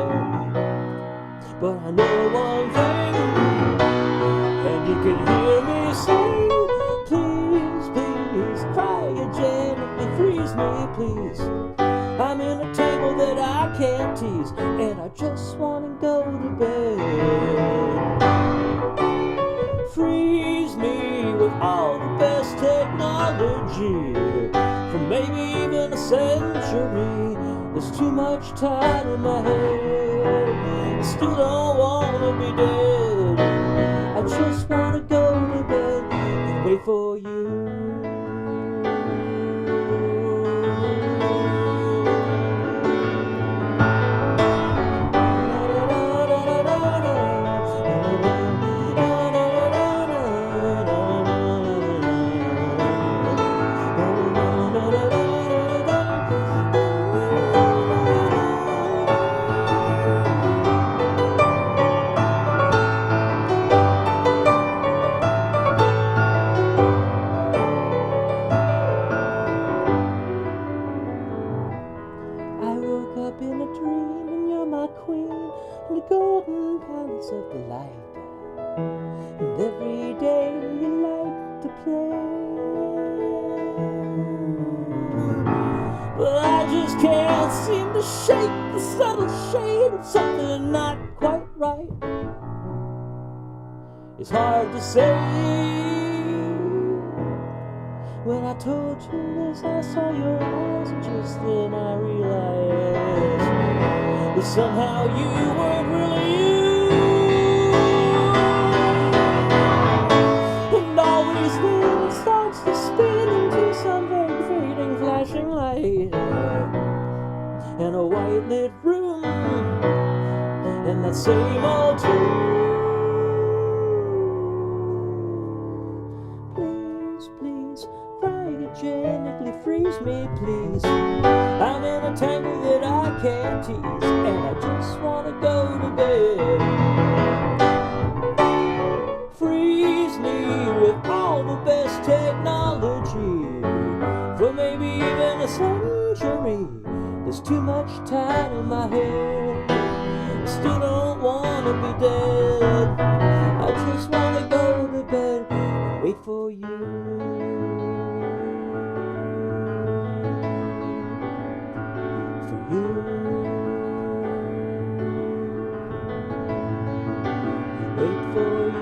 But I know one thing, and you can hear me sing, please, please, cry gently, freeze me, please. I'm in a tangle that I can't tease, and I just wanna go to bed. Freeze me with all the best technology, for maybe even a century. There's too much time in my head. I still don't wanna be dead. I just wanna go to bed and wait for you. In a dream, and you're my queen in the golden palace of delight. And every day you like to play, but I just can't seem to shake the subtle shade of something not quite right. It's hard to say. When I told you this, I saw your eyes, and just then I realized that somehow you weren't really you. And always then it starts to spin into some vague fading flashing light, and a white lit room, and that same old tune. Please, please, gently freeze me, please. I'm in a tangle that I can't tease, and I just wanna go to bed. Freeze me with all the best technology, too much time in my head. Still don't wanna be dead. I just wanna go to bed and wait for you. For you. Wait for you.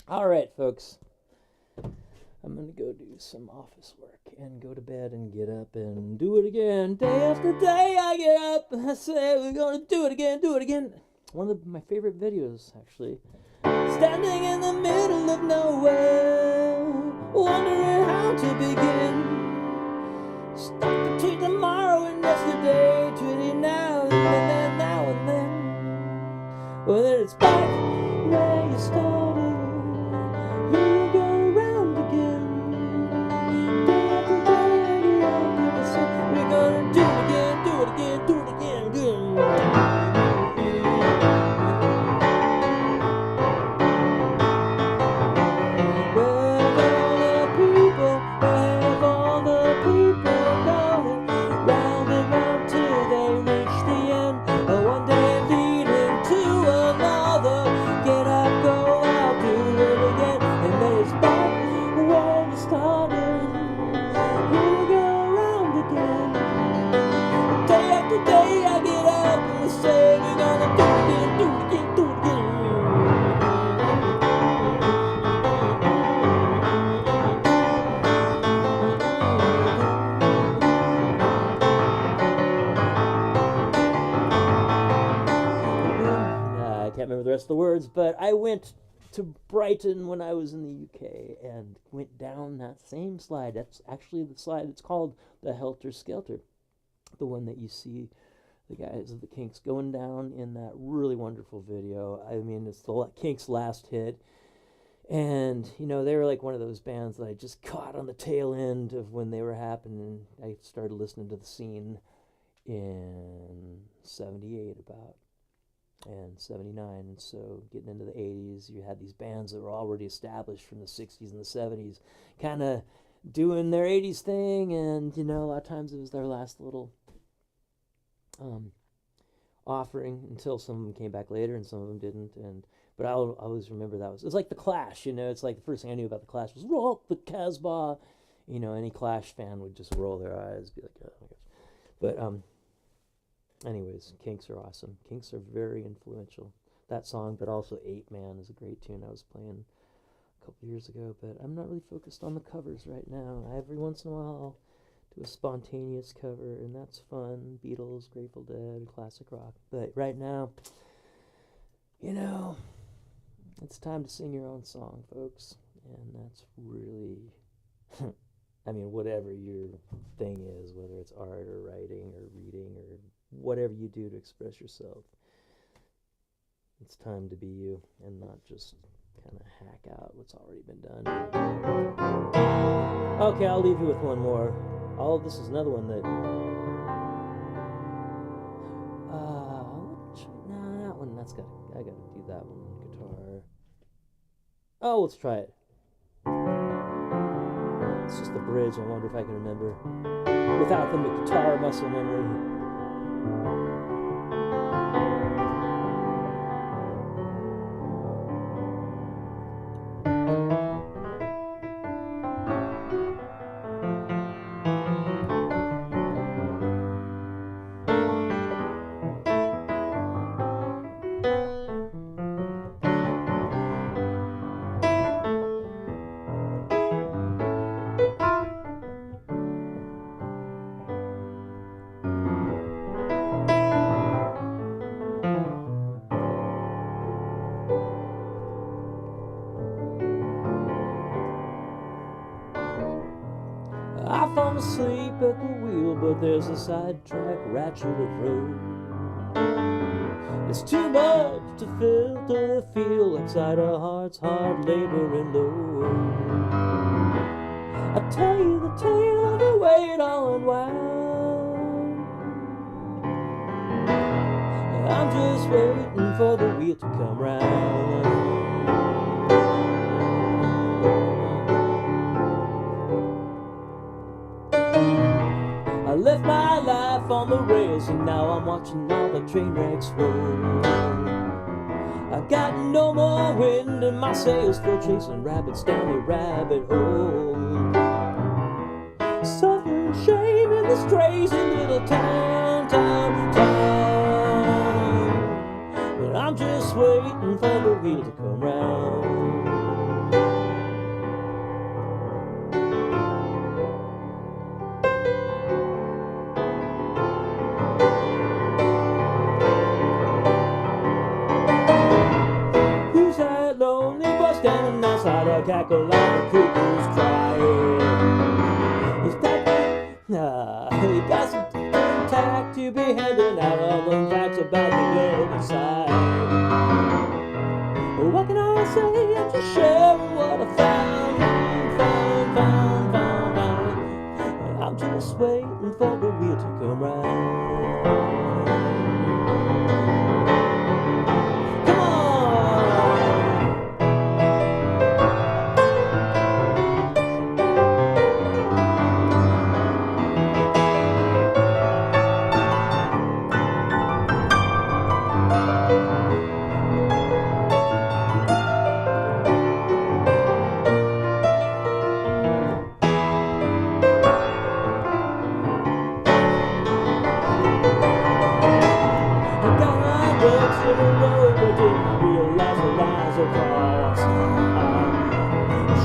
All right, folks. I'm going to go do some office work and go to bed and get up and do it again. Day after day I get up and I say we're going to do it again, do it again. One of my favorite videos, actually. Standing in the middle of nowhere, wondering how to begin. Stuck between tomorrow and yesterday, between now and then, now and then. Well, then it's back where you started. You go round again. Day after day, I get up and I say, we're gonna do it again, do it again, do it again, again. Remember the rest of the words, but I went to Brighton when I was in the UK and went down that same slide. That's actually the slide. It's called the Helter Skelter, the one that you see the guys of the Kinks going down in that really wonderful video. I mean, it's the Kinks' last hit, and you know, they were like one of those bands that I just caught on the tail end of when they were happening. I started listening to the scene in '78 about. And 79, and so getting into the 80s, you had these bands that were already established from the 60s and the 70s kind of doing their 80s thing, and you know, a lot of times it was their last little offering until some of them came back later and some of them didn't. But I'll always remember that it's like the Clash, you know. It's like the first thing I knew about the Clash was Rock the Casbah. You know, any Clash fan would just roll their eyes, be like, oh my gosh. But anyways, Kinks are awesome. Kinks are very influential. That song, but also 8 Man is a great tune I was playing a couple years ago, but I'm not really focused on the covers right now. Every once in a while I'll do a spontaneous cover, and that's fun. Beatles, Grateful Dead, classic rock. But right now, you know, it's time to sing your own song, folks. And that's really, I mean, whatever your thing is, whether it's art or writing or reading or whatever you do to express yourself, it's time to be you and not just kind of hack out what's already been done. Okay, I'll leave you with one more. This is another one that no, that one, I gotta do that one on guitar. Oh, let's try it. It's just the bridge. I wonder if I can remember without the guitar muscle memory. I'm asleep at the wheel, but there's a sidetrack ratchet of road. It's too much to filter the feel inside a heart's hard laboring load. I tell you the tale of the way it all unwound. I'm just waiting for the wheel to come round. I left my life on the rails, and now I'm watching all the train wrecks roll. I've got no more wind in my sails, still chasing rabbits down the rabbit hole. Suffering shame in this crazy little town. But I'm just waiting for the wheel to come round. Standing outside a cackle like a cuckoo's crying. He's he got some tact to be handing out all the facts about the other side. What can I say? I'm just sharing what I found. I'm just waiting for the wheel to come round.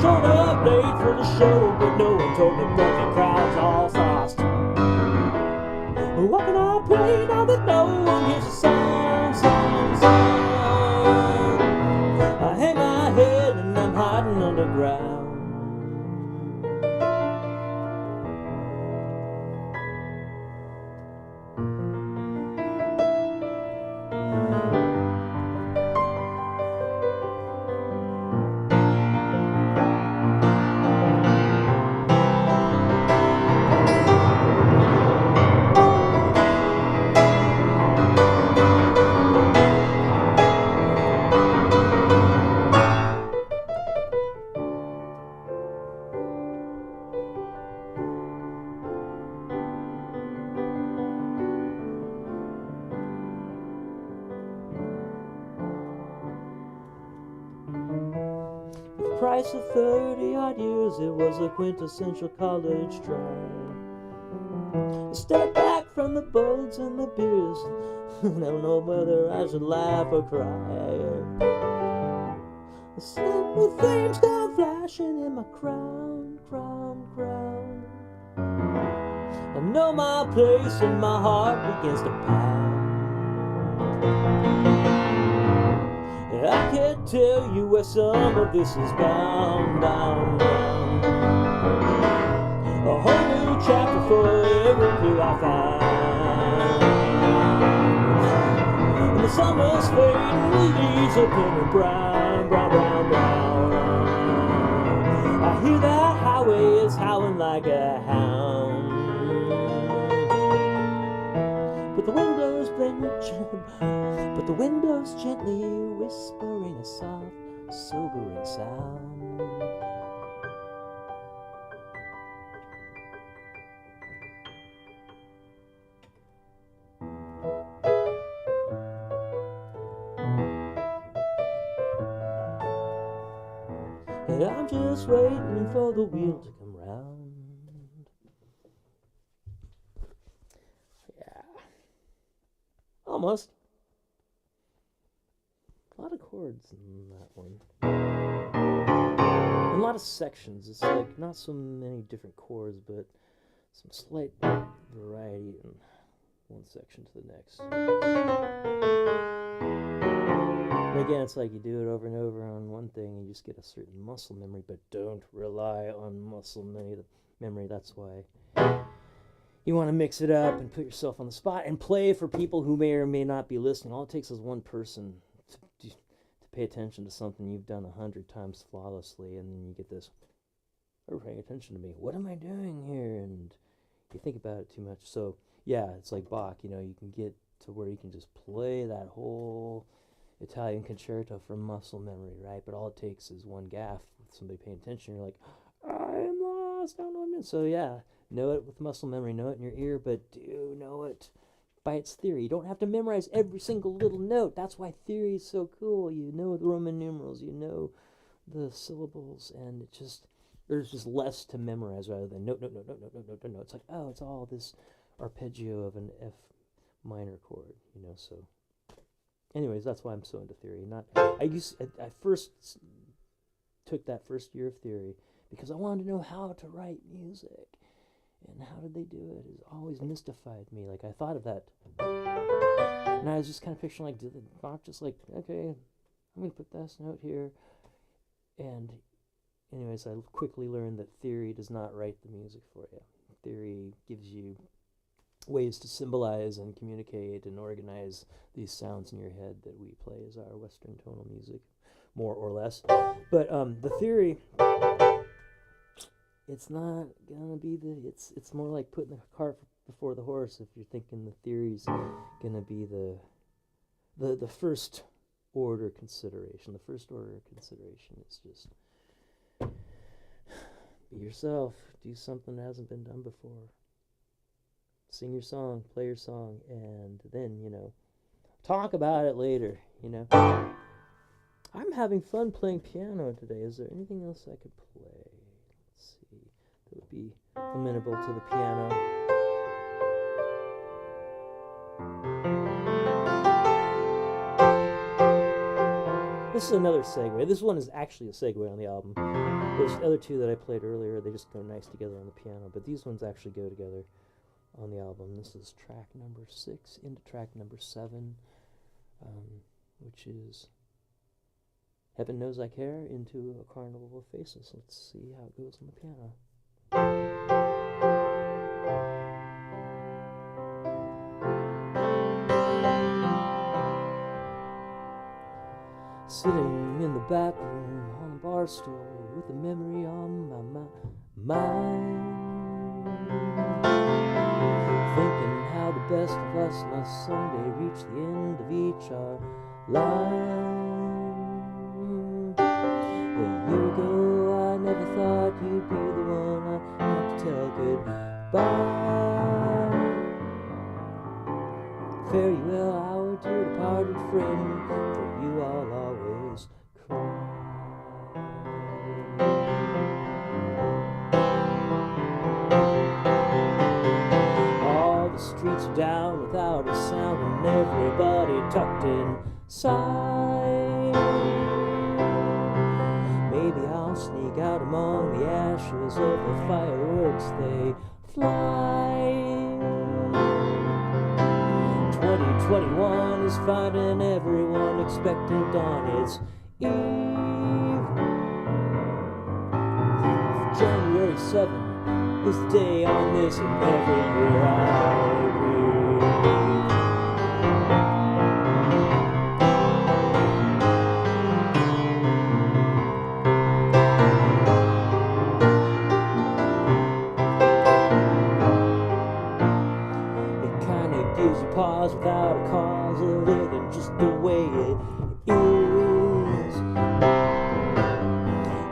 Showed up late for the show, but no one told me that the crowd's all sauced. What can I play now that no one hears a song? I hang my head and I'm hiding underground. Price of 30-odd years, it was a quintessential college try. Step back from the buds and the beers. I don't know whether I should laugh or cry. The silver flames come flashing in my crown. I know my place and my heart begins to pound. I can't tell you where some of this is bound. A whole new chapter for every clue I find. And the summer's fading, the leaves are turning brown. I hear that highway is howling like a hound. But the wind blows gently, whispering a soft, sobering sound. And I'm just waiting for the wheel to come round. Yeah. Almost. A lot of chords in that one. And a lot of sections. It's like not so many different chords, but some slight variety in one section to the next. And again, it's like you do it over and over on one thing, and you just get a certain muscle memory, but don't rely on muscle memory. That's why you want to mix it up and put yourself on the spot and play for people who may or may not be listening. All it takes is one person to pay attention to something you've done 100 times flawlessly, and then you get this, they're paying attention to me. What am I doing here? And you think about it too much. So, yeah, it's like Bach. You know, you can get to where you can just play that whole Italian concerto from muscle memory, right? But all it takes is one gaffe with somebody paying attention. You're like, I'm lost. I don't know what I'm doing. So, yeah. Know it with muscle memory, know it in your ear, but do know it by its theory. You don't have to memorize every single little note. That's why theory is so cool. You know the Roman numerals, you know the syllables, and it just, there's just less to memorize rather than note. It's like, oh, it's all this arpeggio of an F minor chord, you know. So, anyways, that's why I'm so into theory. I first took that first year of theory because I wanted to know how to write music. And how did they do it? It always mystified me. Like, I thought of that. And I was just kind of picturing, like, did the Bach just like, okay, I'm going to put this note here. And anyways, I quickly learned that theory does not write the music for you. Theory gives you ways to symbolize and communicate and organize these sounds in your head that we play as our Western tonal music, more or less. But the theory... it's not gonna be it's more like putting the cart before the horse if you're thinking the theory's gonna be the first order consideration. The first order consideration is just be yourself, do something that hasn't been done before, sing your song, play your song, and then, you know, talk about it later, you know. I'm having fun playing piano today. Is there anything else I could play? That would be amenable to the piano. This is another segue. This one is actually a segue on the album. Those other two that I played earlier, they just go nice together on the piano, but these ones actually go together on the album. This is track number 6 into track number 7, which is Heaven Knows I Care into A Carnival of Faces. Let's see how it goes on the piano. Sitting in the back room on a bar stool with a memory on my mind, thinking how the best of us must someday reach the end of each our line. A year ago I never thought you'd be the one I'd have to tell goodbye. Fare you well, our dear departed friend, for you I'll always cry. All the streets are down without a sound, and everybody tucked inside. Maybe I'll sneak out among the ashes of the fireworks they fly. 2021 is finding everyone expectant on its eve. January 7th is the day on this, and every year I agree. Pause without a cause other than just the way it is.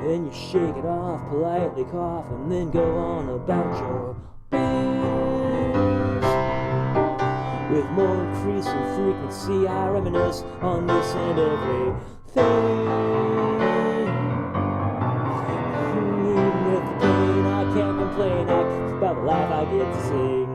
Then you shake it off, politely cough, and then go on about your biz. With more increasing frequency I reminisce on this and everything. Even with the pain I can't complain, about the life I get to sing.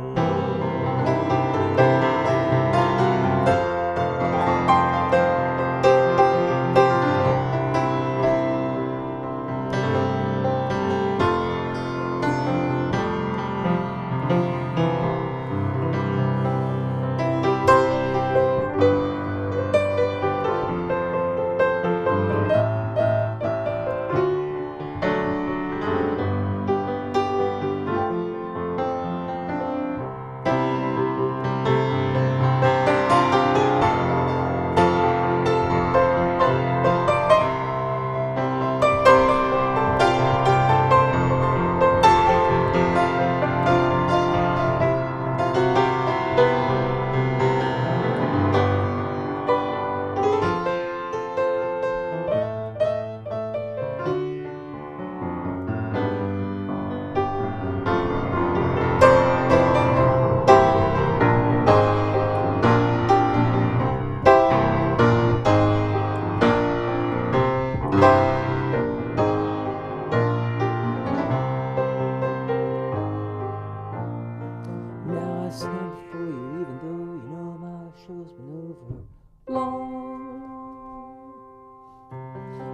show's been over long.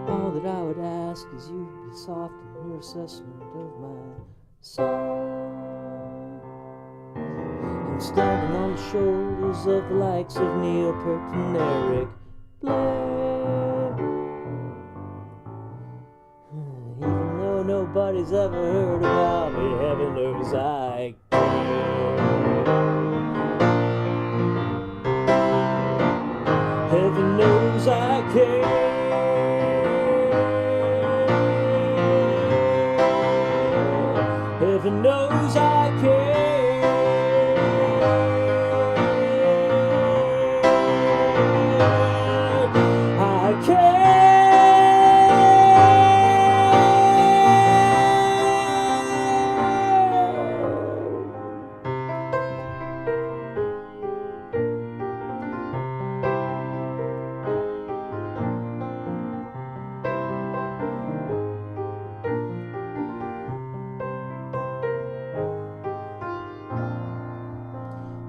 All that I would ask is you be soft in your assessment of my song. I'm standing on the shoulders of the likes of Neil Peart and Eric Blair. Even though nobody's ever heard about me, heaven knows I care. Heaven knows I care. Heaven knows I care. I care.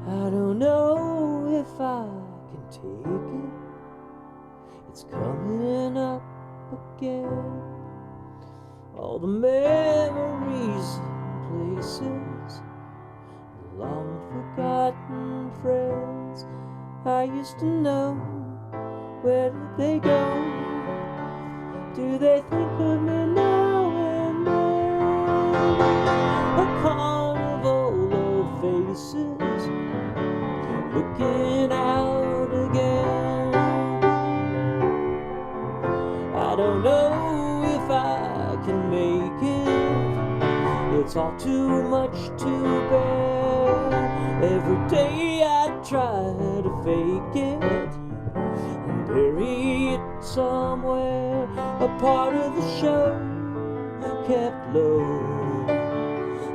I don't know if I can take it. It's coming up again. All the memories and places, long forgotten friends I used to know. Where did they go? Do they think of me now and then? A carnival of faces looking out again. I don't know if I can make it. It's all too much to bear. Every day I try to fake it and bury it somewhere. A part of the show kept low,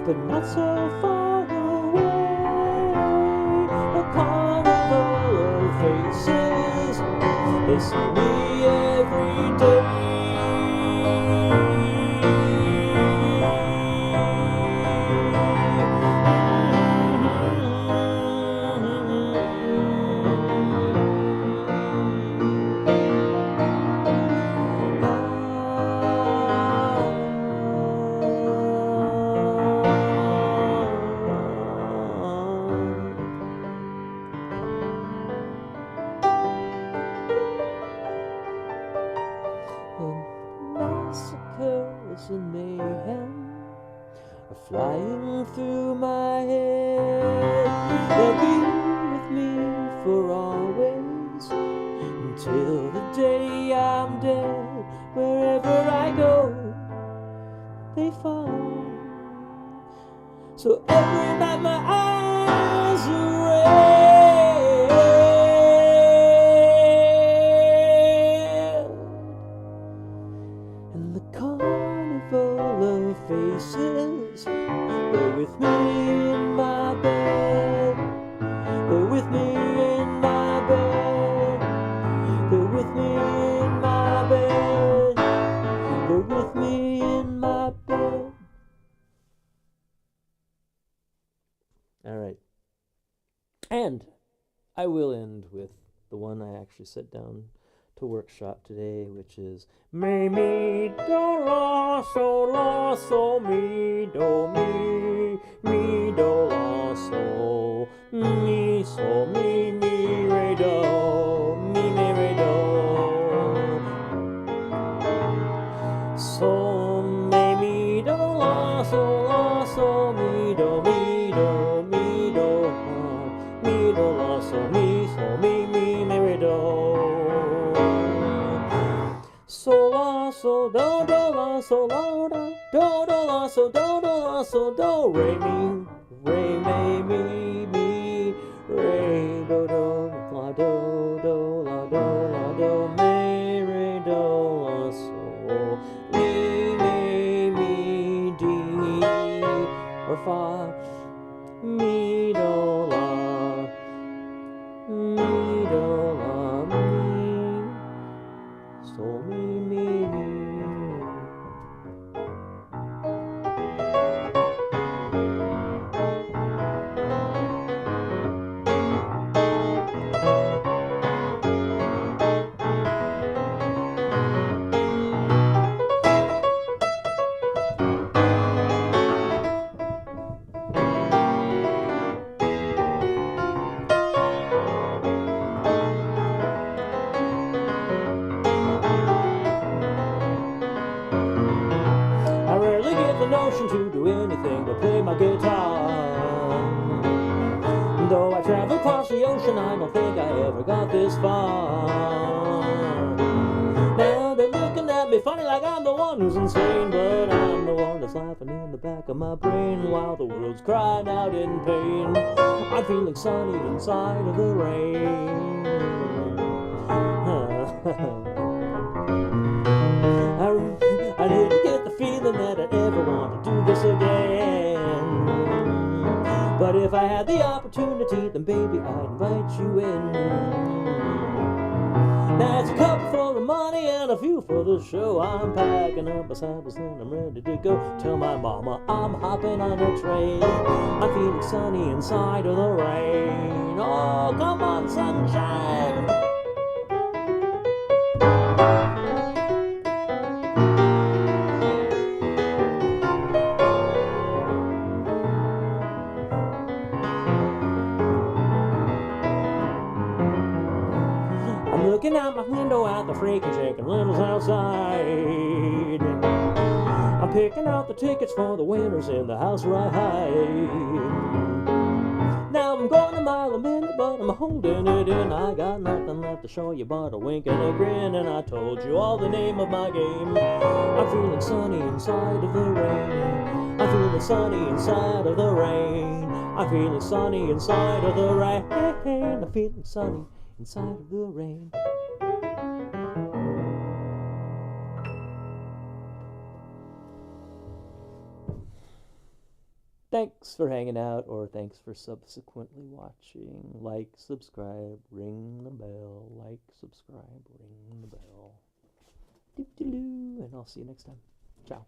but not so far away. A carnival of faces, they see me every day. Massacres and mayhem are flying through my head. They'll be with me for always, until the day I'm dead. Wherever I go, they follow. So every night my eyes are red, and the carnival of faces, they're with me in my bed. They're with me in my bed. They're with me in my bed. They're with me in my bed. All right. And I will end with the one I actually set down to workshop today, which is me, mi, do, la, so, mi, do, la, so, mi, re, do, re, do. So, mi, do, la, so, mi, do, la, so, mi, re, do. So, la, so, do, la, so, la, do, la, so, la, so, do, re, mi, re, do, la, do, mi, re, do, la, so, mi, di, or fa, mi, do, la, mi, so, mi. my guitar. Though I traveled across the ocean, I don't think I ever got this far. Now they're looking at me funny like I'm the one who's insane, but I'm the one that's laughing in the back of my brain while the world's crying out in pain. I'm feeling sunny inside of the rain. I didn't get the feeling that I'd ever want to do this again. But if I had the opportunity, then baby, I'd invite you in. Now it's a couple for the money and a few for the show. I'm packing up my samples and I'm ready to go. Tell my mama I'm hopping on a train. I'm feeling sunny inside of the rain. Oh, come on, sunshine. I'm looking out my window at the freaking chicken littles outside. I'm picking out the tickets for the winners in the house where I hide. Now I'm going a mile a minute, but I'm holding it in. I got nothing left to show you but a wink and a grin, and I told you all the name of my game. I'm feeling sunny inside of the rain. I'm feeling sunny inside of the rain. I'm feeling sunny inside of the rain. I'm feeling sunny inside of the rain. Thanks for hanging out, or thanks for subsequently watching. Like, subscribe, ring the bell. Like, subscribe, ring the bell. Doo-doo-doo. And I'll see you next time. Ciao.